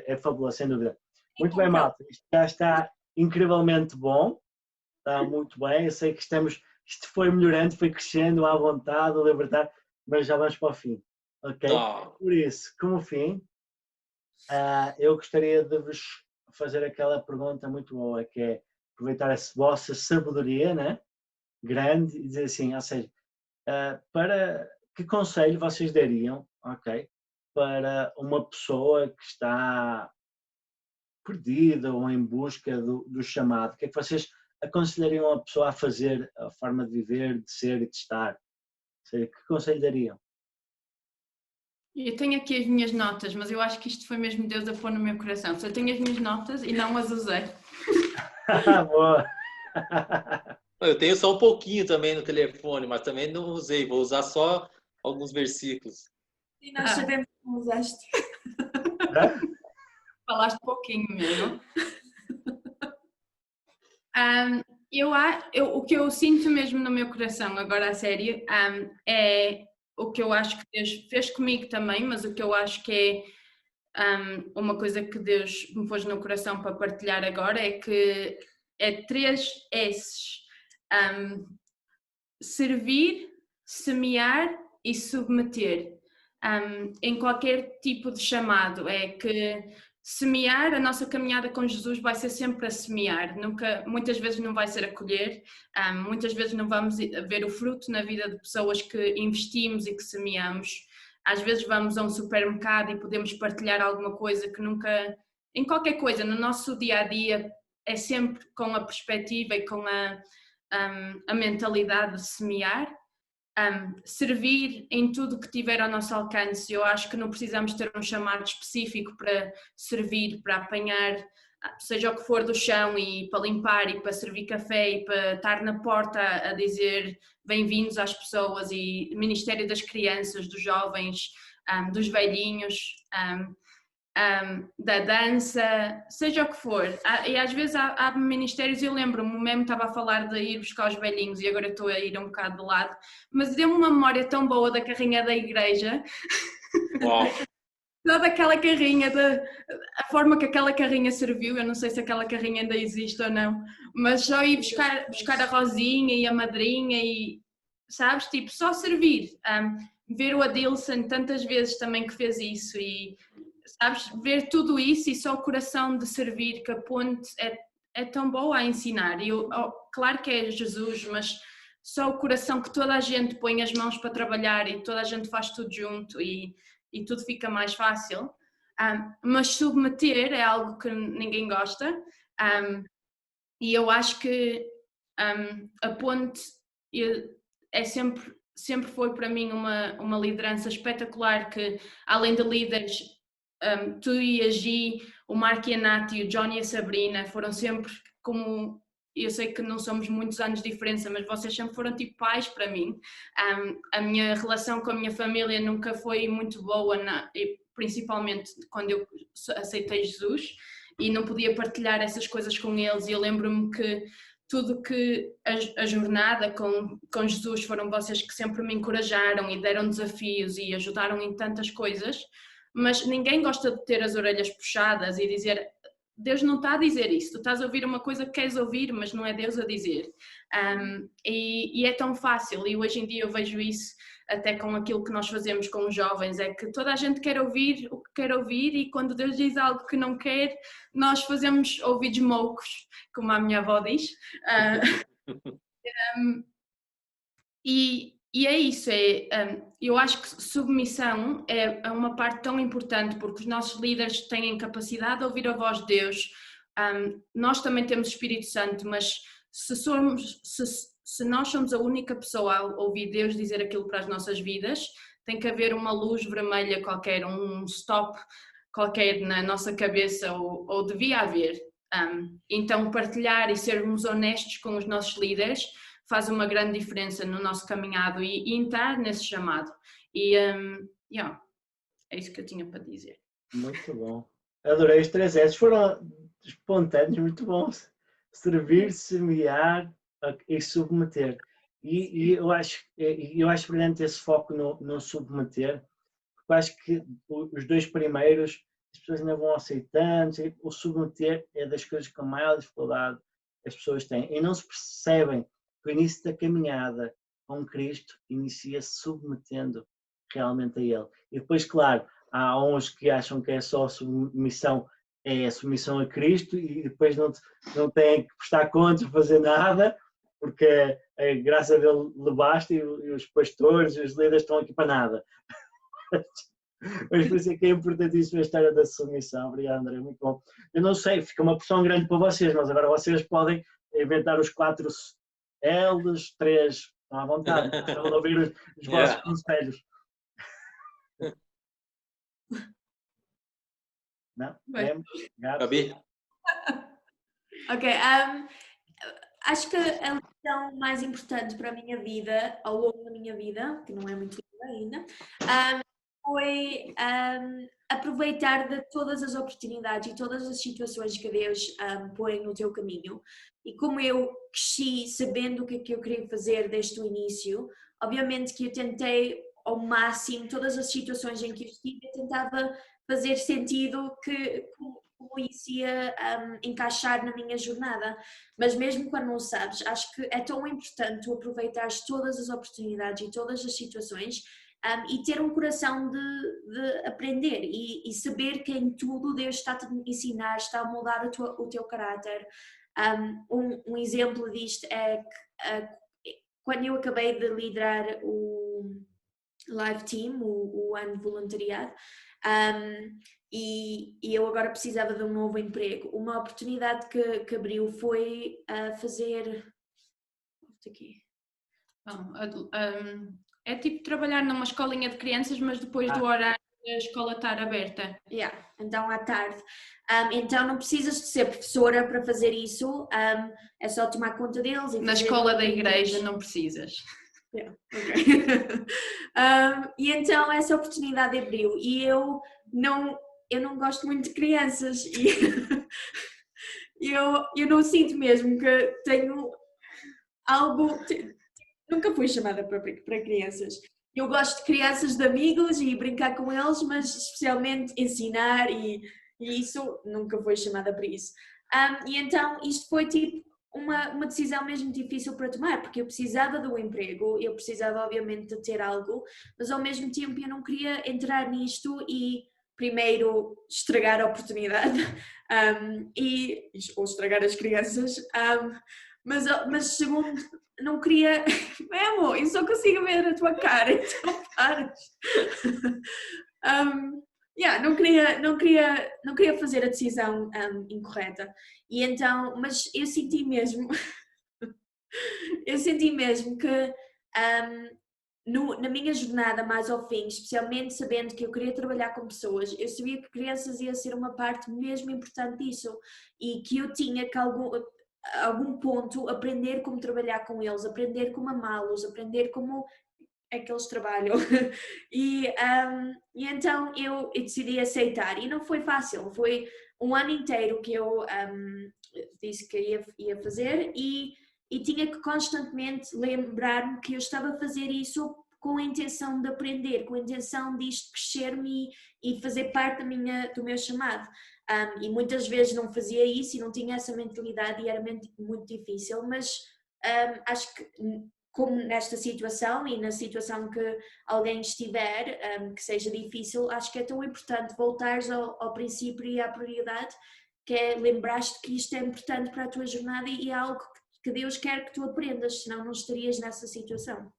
É fabuloso, sem dúvida. Muito bem, malta. Isto já está incrivelmente bom. Está muito bem. Eu sei que isto foi melhorando, foi crescendo à vontade, à liberdade, mas já vamos para o fim. Ok? Por isso, como fim, eu gostaria de vos fazer aquela pergunta muito boa, que é aproveitar a vossa sabedoria, né? Grande, e dizer assim, ou seja, para que conselho vocês dariam, ok? Para uma pessoa que está perdida ou em busca do chamado, o que é que vocês aconselhariam a pessoa a fazer, a forma de viver, de ser e de estar? Ou seja, que conselho dariam? Eu tenho aqui as minhas notas, mas eu acho que isto foi mesmo Deus a pôr no meu coração. Eu tenho as minhas notas e não as usei. Boa! Eu tenho só um pouquinho também no telefone, mas também não usei. Vou usar só alguns versículos. E nós sabemos que não usaste. Falaste pouquinho mesmo. O que eu sinto mesmo no meu coração, agora a sério, é o que eu acho que Deus fez comigo também, mas o que eu acho que é uma coisa que Deus me pôs no coração para partilhar agora é que é 3 S's. Servir, semear e submeter. Em qualquer tipo de chamado, é que semear, a nossa caminhada com Jesus vai ser sempre a semear, muitas vezes não vai ser a colher, muitas vezes não vamos ver o fruto na vida de pessoas que investimos e que semeamos. Às vezes vamos a um supermercado e podemos partilhar alguma coisa que nunca, em qualquer coisa, no nosso dia-a-dia, é sempre com a perspectiva e com a mentalidade de semear. Servir em tudo que tiver ao nosso alcance. Eu acho que não precisamos ter um chamado específico para servir, para apanhar, seja o que for do chão, e para limpar, e para servir café, e para estar na porta a dizer bem-vindos às pessoas, e Ministério das Crianças, dos jovens, dos velhinhos, da dança, seja o que for. E às vezes há ministérios, eu lembro-me, o Memo estava a falar de ir buscar os velhinhos e agora eu estou a ir um bocado de lado, mas deu-me uma memória tão boa da carrinha da igreja. Uau. Toda aquela carrinha, a forma que aquela carrinha serviu, eu não sei se aquela carrinha ainda existe ou não, mas só ir buscar a Rosinha e a madrinha e, sabes, tipo, só servir. Ver o Adilson tantas vezes também que fez isso e, sabes, ver tudo isso e só o coração de servir, que a ponte é tão boa a ensinar. E claro que é Jesus, mas só o coração que toda a gente põe as mãos para trabalhar e toda a gente faz tudo junto e e tudo fica mais fácil. Mas submeter é algo que ninguém gosta, e eu acho que a ponte é sempre foi para mim uma liderança espetacular, que além de líderes, tu e a Gi, o Marco e a Nath, o Johnny e a Sabrina foram sempre como... Eu sei que não somos muitos anos de diferença, mas vocês sempre foram tipo pais para mim. A minha relação com a minha família nunca foi muito boa, principalmente quando eu aceitei Jesus e não podia partilhar essas coisas com eles. E eu lembro-me que tudo que a jornada com Jesus foram vocês que sempre me encorajaram e deram desafios e ajudaram em tantas coisas, mas ninguém gosta de ter as orelhas puxadas e dizer... Deus não está a dizer isso, tu estás a ouvir uma coisa que queres ouvir, mas não é Deus a dizer. E é tão fácil, e hoje em dia eu vejo isso até com aquilo que nós fazemos com os jovens, é que toda a gente quer ouvir o que quer ouvir, e quando Deus diz algo que não quer, nós fazemos ouvidos moucos, como a minha avó diz. E é isso, eu acho que submissão é uma parte tão importante, porque os nossos líderes têm capacidade de ouvir a voz de Deus. Nós também temos Espírito Santo, mas se nós somos a única pessoa a ouvir Deus dizer aquilo para as nossas vidas, tem que haver uma luz vermelha qualquer, um stop qualquer na nossa cabeça, ou devia haver. Então partilhar e sermos honestos com os nossos líderes faz uma grande diferença no nosso caminhado e entrar nesse chamado. E é isso que eu tinha para dizer. Muito bom. Adorei os 3 S. Foram espontâneos, muito bons. Servir, semear e submeter. E eu acho brilhante esse foco no submeter, porque eu acho que os 2 primeiros as pessoas ainda vão aceitando. O submeter é das coisas com maior dificuldade as pessoas têm e não se percebem. O início da caminhada com Cristo inicia-se submetendo realmente a Ele. E depois, claro, há uns que acham que é só a submissão a Cristo e depois não têm que prestar contas, fazer nada, porque a graça dele lhe basta, e os pastores e os líderes estão aqui para nada. Mas por isso é que é importantíssima a história da submissão. Obrigado, André, muito bom. Eu não sei, fica uma pressão grande para vocês, mas agora vocês podem inventar os 4 L's, 3, estão à vontade, estão a ouvir os vossos conselhos. Não? Gabi? Ok, acho que a lição mais importante para a minha vida, ao longo da minha vida, que não é muito longa ainda, foi aproveitar de todas as oportunidades e todas as situações que Deus põe no teu caminho. E como eu cresci sabendo o que é que eu queria fazer desde o início, obviamente que eu tentei ao máximo todas as situações em que eu estive, eu tentava fazer sentido como isso ia encaixar na minha jornada. Mas mesmo quando não sabes, acho que é tão importante tu aproveitares todas as oportunidades e todas as situações e ter um coração de aprender e saber que em tudo Deus está-te a ensinar, está a moldar o teu caráter. Um exemplo disto é que quando eu acabei de liderar o Live Team, o ano de voluntariado, e eu agora precisava de um novo emprego. Uma oportunidade que abriu foi fazer... Aqui. É tipo trabalhar numa escolinha de crianças, mas depois do horário da escola estar aberta. Então à tarde. Então não precisas de ser professora para fazer isso, é só tomar conta deles. Na escola da igreja não precisas. Okay. E então essa oportunidade abriu e eu não gosto muito de crianças e eu não sinto mesmo que tenho algo... Nunca fui chamada para crianças. Eu gosto de crianças, de amigos e brincar com eles, mas especialmente ensinar e isso nunca fui chamada para isso. E então isto foi tipo uma decisão mesmo difícil para tomar, porque eu precisava do emprego, eu precisava obviamente de ter algo, mas ao mesmo tempo eu não queria entrar nisto e primeiro estragar a oportunidade ou estragar as crianças, mas segundo, não queria, mesmo, eu só consigo ver a tua cara, então paras. Não queria fazer a decisão incorreta. E então, mas eu senti mesmo que na minha jornada mais ao fim, especialmente sabendo que eu queria trabalhar com pessoas, eu sabia que crianças ia ser uma parte mesmo importante disso e que eu tinha que algum ponto aprender como trabalhar com eles, aprender como amá-los, aprender como é que eles trabalham. E então eu decidi aceitar e não foi fácil, foi um ano inteiro que eu disse que ia fazer e tinha que constantemente lembrar-me que eu estava a fazer isso com a intenção de aprender, com a intenção de isto crescer-me e fazer parte do meu chamado. E muitas vezes não fazia isso e não tinha essa mentalidade e era muito difícil, mas acho que como nesta situação e na situação que alguém estiver, que seja difícil, acho que é tão importante voltares ao princípio e à prioridade, que é lembrar-te que isto é importante para a tua jornada e é algo que Deus quer que tu aprendas, senão não estarias nessa situação.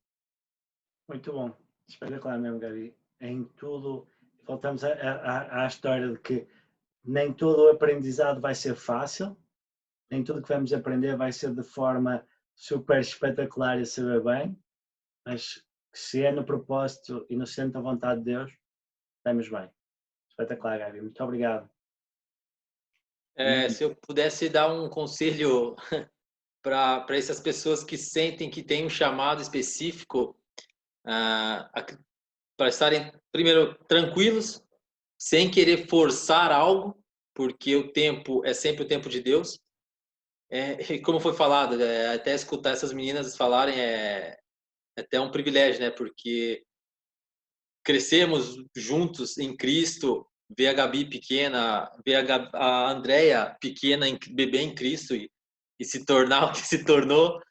Muito bom, espetacular mesmo, Gabi. Em tudo, voltamos à história de que nem todo o aprendizado vai ser fácil, nem tudo que vamos aprender vai ser de forma super espetacular e saber bem, mas se é no propósito e no centro da vontade de Deus, estamos bem. Espetacular, Gabi. Muito obrigado. Se eu pudesse dar um conselho para essas pessoas que sentem que tem um chamado específico, para estarem, primeiro, tranquilos, sem querer forçar algo, porque o tempo é sempre o tempo de Deus. E como foi falado, até escutar essas meninas falarem é até um privilégio, né? Porque crescemos juntos em Cristo, ver a Gabi pequena, ver a Andrea pequena, bebê em Cristo e se tornar o que se tornou.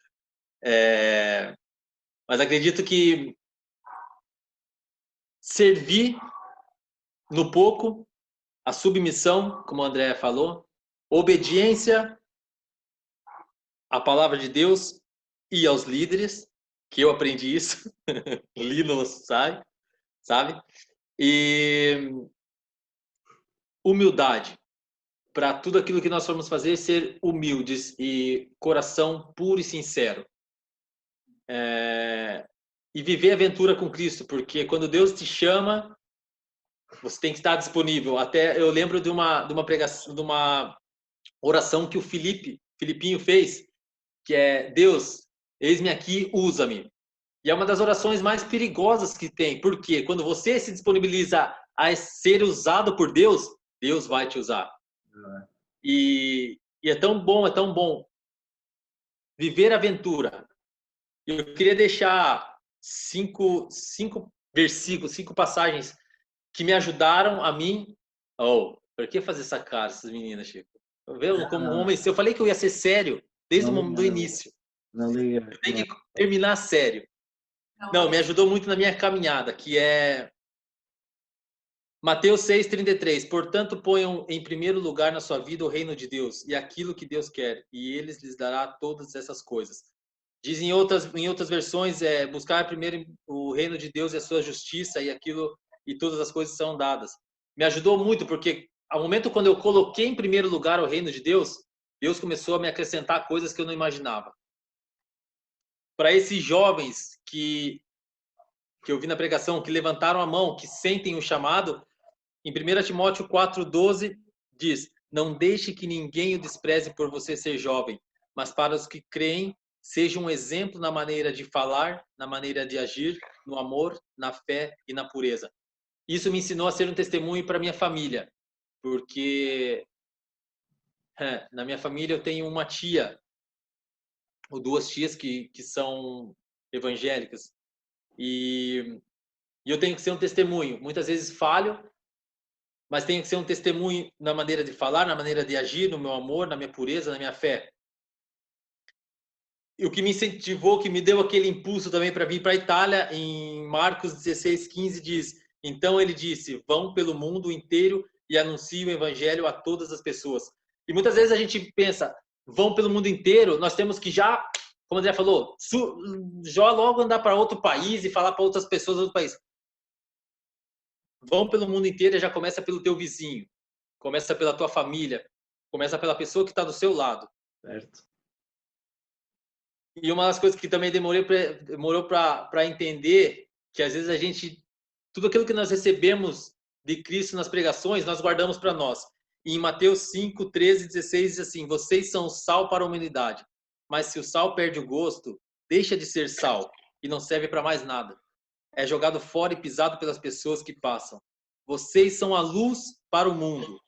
Mas acredito que servir no pouco, a submissão, como a Andrea falou, obediência à palavra de Deus e aos líderes, que eu aprendi isso, Lino sabe? E humildade, para tudo aquilo que nós formos fazer, ser humildes e coração puro e sincero. E viver a aventura com Cristo, porque quando Deus te chama, você tem que estar disponível. Até eu lembro de uma pregação, de uma oração que o Filipinho fez, que é: Deus, eis-me aqui, usa-me. E é uma das orações mais perigosas que tem, porque quando você se disponibiliza a ser usado por Deus, Deus vai te usar. E é tão bom viver a aventura. Eu queria deixar 5 versículos, 5 passagens que me ajudaram a mim. Por que fazer essa cara, essas meninas, Chico? Vê como um homem. Eu falei que eu ia ser sério desde o momento do início. Não liga. Eu tenho que terminar sério. Não, me ajudou muito na minha caminhada, que é Mateus 6,33. Portanto, ponham em primeiro lugar na sua vida o reino de Deus e aquilo que Deus quer, e Ele lhes dará todas essas coisas. Diz em outras versões, buscar primeiro o reino de Deus e a sua justiça, e todas as coisas são dadas. Me ajudou muito, porque ao momento quando eu coloquei em primeiro lugar o reino de Deus, Deus começou a me acrescentar coisas que eu não imaginava. Para esses jovens que eu vi na pregação, que levantaram a mão, que sentem o chamado, em 1 Timóteo 4,12 diz: não deixe que ninguém o despreze por você ser jovem, mas para os que creem, seja um exemplo na maneira de falar, na maneira de agir, no amor, na fé e na pureza. Isso me ensinou a ser um testemunho para minha família, porque na minha família eu tenho uma tia, ou 2 tias que são evangélicas, e eu tenho que ser um testemunho. Muitas vezes falho, mas tenho que ser um testemunho na maneira de falar, na maneira de agir, no meu amor, na minha pureza, na minha fé. E o que me incentivou, que me deu aquele impulso também para vir para a Itália, em Marcos 16:15 diz: então ele disse, vão pelo mundo inteiro e anunciem o evangelho a todas as pessoas. E muitas vezes a gente pensa, vão pelo mundo inteiro, nós temos que já, como o André falou, já logo andar para outro país e falar para outras pessoas do outro país. vão pelo mundo inteiro e já começa pelo teu vizinho, começa pela tua família, começa pela pessoa que está do seu lado. Certo. E uma das coisas que também demorou para entender, que às vezes tudo aquilo que nós recebemos de Cristo nas pregações, nós guardamos para nós. E em Mateus 5, 13, 16 diz assim: vocês são sal para a humanidade, mas se o sal perde o gosto, deixa de ser sal e não serve para mais nada. É jogado fora e pisado pelas pessoas que passam. Vocês são a luz para o mundo.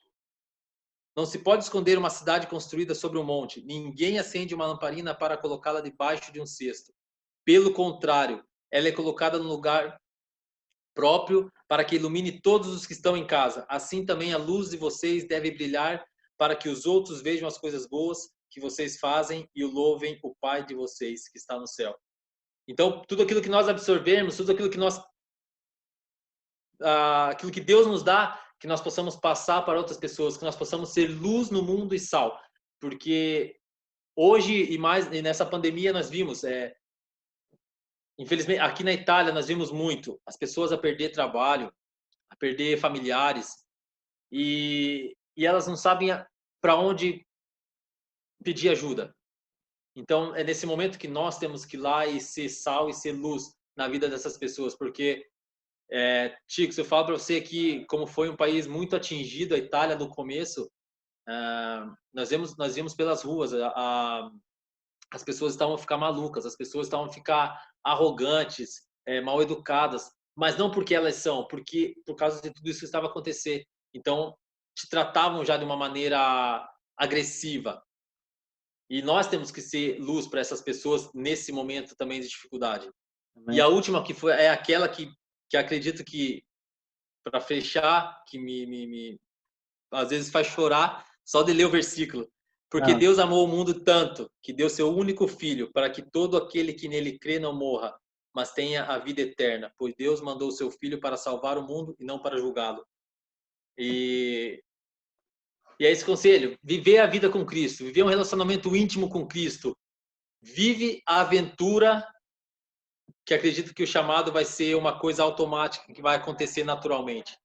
Não se pode esconder uma cidade construída sobre um monte. Ninguém acende uma lamparina para colocá-la debaixo de um cesto. Pelo contrário, ela é colocada no lugar próprio para que ilumine todos os que estão em casa. Assim também a luz de vocês deve brilhar para que os outros vejam as coisas boas que vocês fazem e o louvem o Pai de vocês que está no céu. Então, tudo aquilo que nós absorvermos, tudo aquilo aquilo que Deus nos dá, que nós possamos passar para outras pessoas, que nós possamos ser luz no mundo e sal. Porque hoje e nessa pandemia nós vimos, infelizmente, aqui na Itália nós vimos muito as pessoas a perder trabalho, a perder familiares e elas não sabem para onde pedir ajuda. Então, é nesse momento que nós temos que ir lá e ser sal e ser luz na vida dessas pessoas, porque Chico, se eu falo para você que como foi um país muito atingido, a Itália no começo, nós vimos pelas ruas, as pessoas estavam a ficar malucas, as pessoas estavam a ficar arrogantes, mal educadas, mas não porque elas são, porque por causa de tudo isso que estava a acontecer. Então, te tratavam já de uma maneira agressiva. E nós temos que ser luz para essas pessoas nesse momento também de dificuldade. Amém. E a última que foi aquela que acredito que, para fechar, que me às vezes faz chorar só de ler o versículo. Porque Deus amou o mundo tanto que deu seu único filho para que todo aquele que nele crê não morra, mas tenha a vida eterna. Pois Deus mandou o seu filho para salvar o mundo e não para julgá-lo. E é esse conselho: viver a vida com Cristo, viver um relacionamento íntimo com Cristo. Vive a aventura, que acredito que o chamado vai ser uma coisa automática, que vai acontecer naturalmente.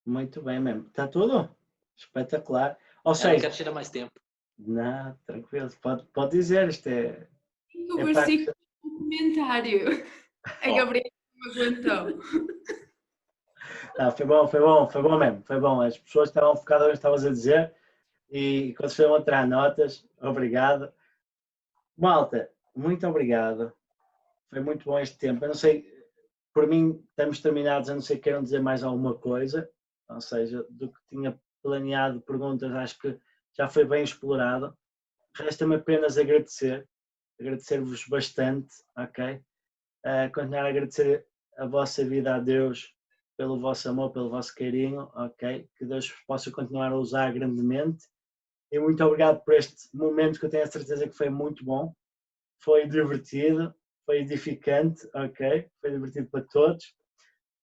Muito bem mesmo. Está tudo? Espetacular. Ou seja, não quero tirar mais tempo. Não, tranquilo. Pode dizer, isto é... O versículo do comentário. A Gabriela não aguentou. Foi bom mesmo. Foi bom. As pessoas estavam focadas no que estavas a dizer e quando foram a tirar notas, obrigado. Malta, muito obrigado. Foi muito bom este tempo. Eu não sei, por mim estamos terminados, a não ser que queiram dizer mais alguma coisa, ou seja, do que tinha planeado perguntas, acho que já foi bem explorado. Resta-me apenas agradecer-vos bastante, ok? Continuar a agradecer a vossa vida a Deus pelo vosso amor, pelo vosso carinho, ok? Que Deus possa continuar a usar grandemente. E muito obrigado por este momento que eu tenho a certeza que foi muito bom. Foi divertido, foi edificante, ok? Foi divertido para todos.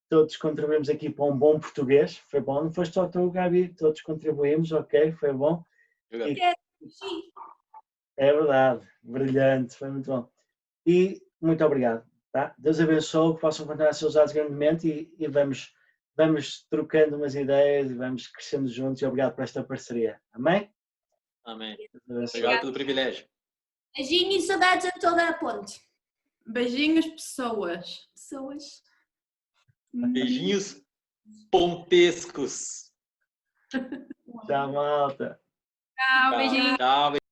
Todos contribuímos aqui para um bom português, foi bom. Não foste só tu, Gabi, todos contribuímos, ok? Foi bom. E... É verdade, brilhante, foi muito bom. E muito obrigado, tá? Deus abençoe, que possam continuar a ser usados grandemente e vamos trocando umas ideias e vamos crescendo juntos e obrigado por esta parceria. Amém? Amém. Obrigado pelo privilégio. Beijinhos e saudades a toda a ponte. Beijinhos, pessoas. Beijinhos pontescos. Tchau, malta. Tchau, beijinhos. Tchau.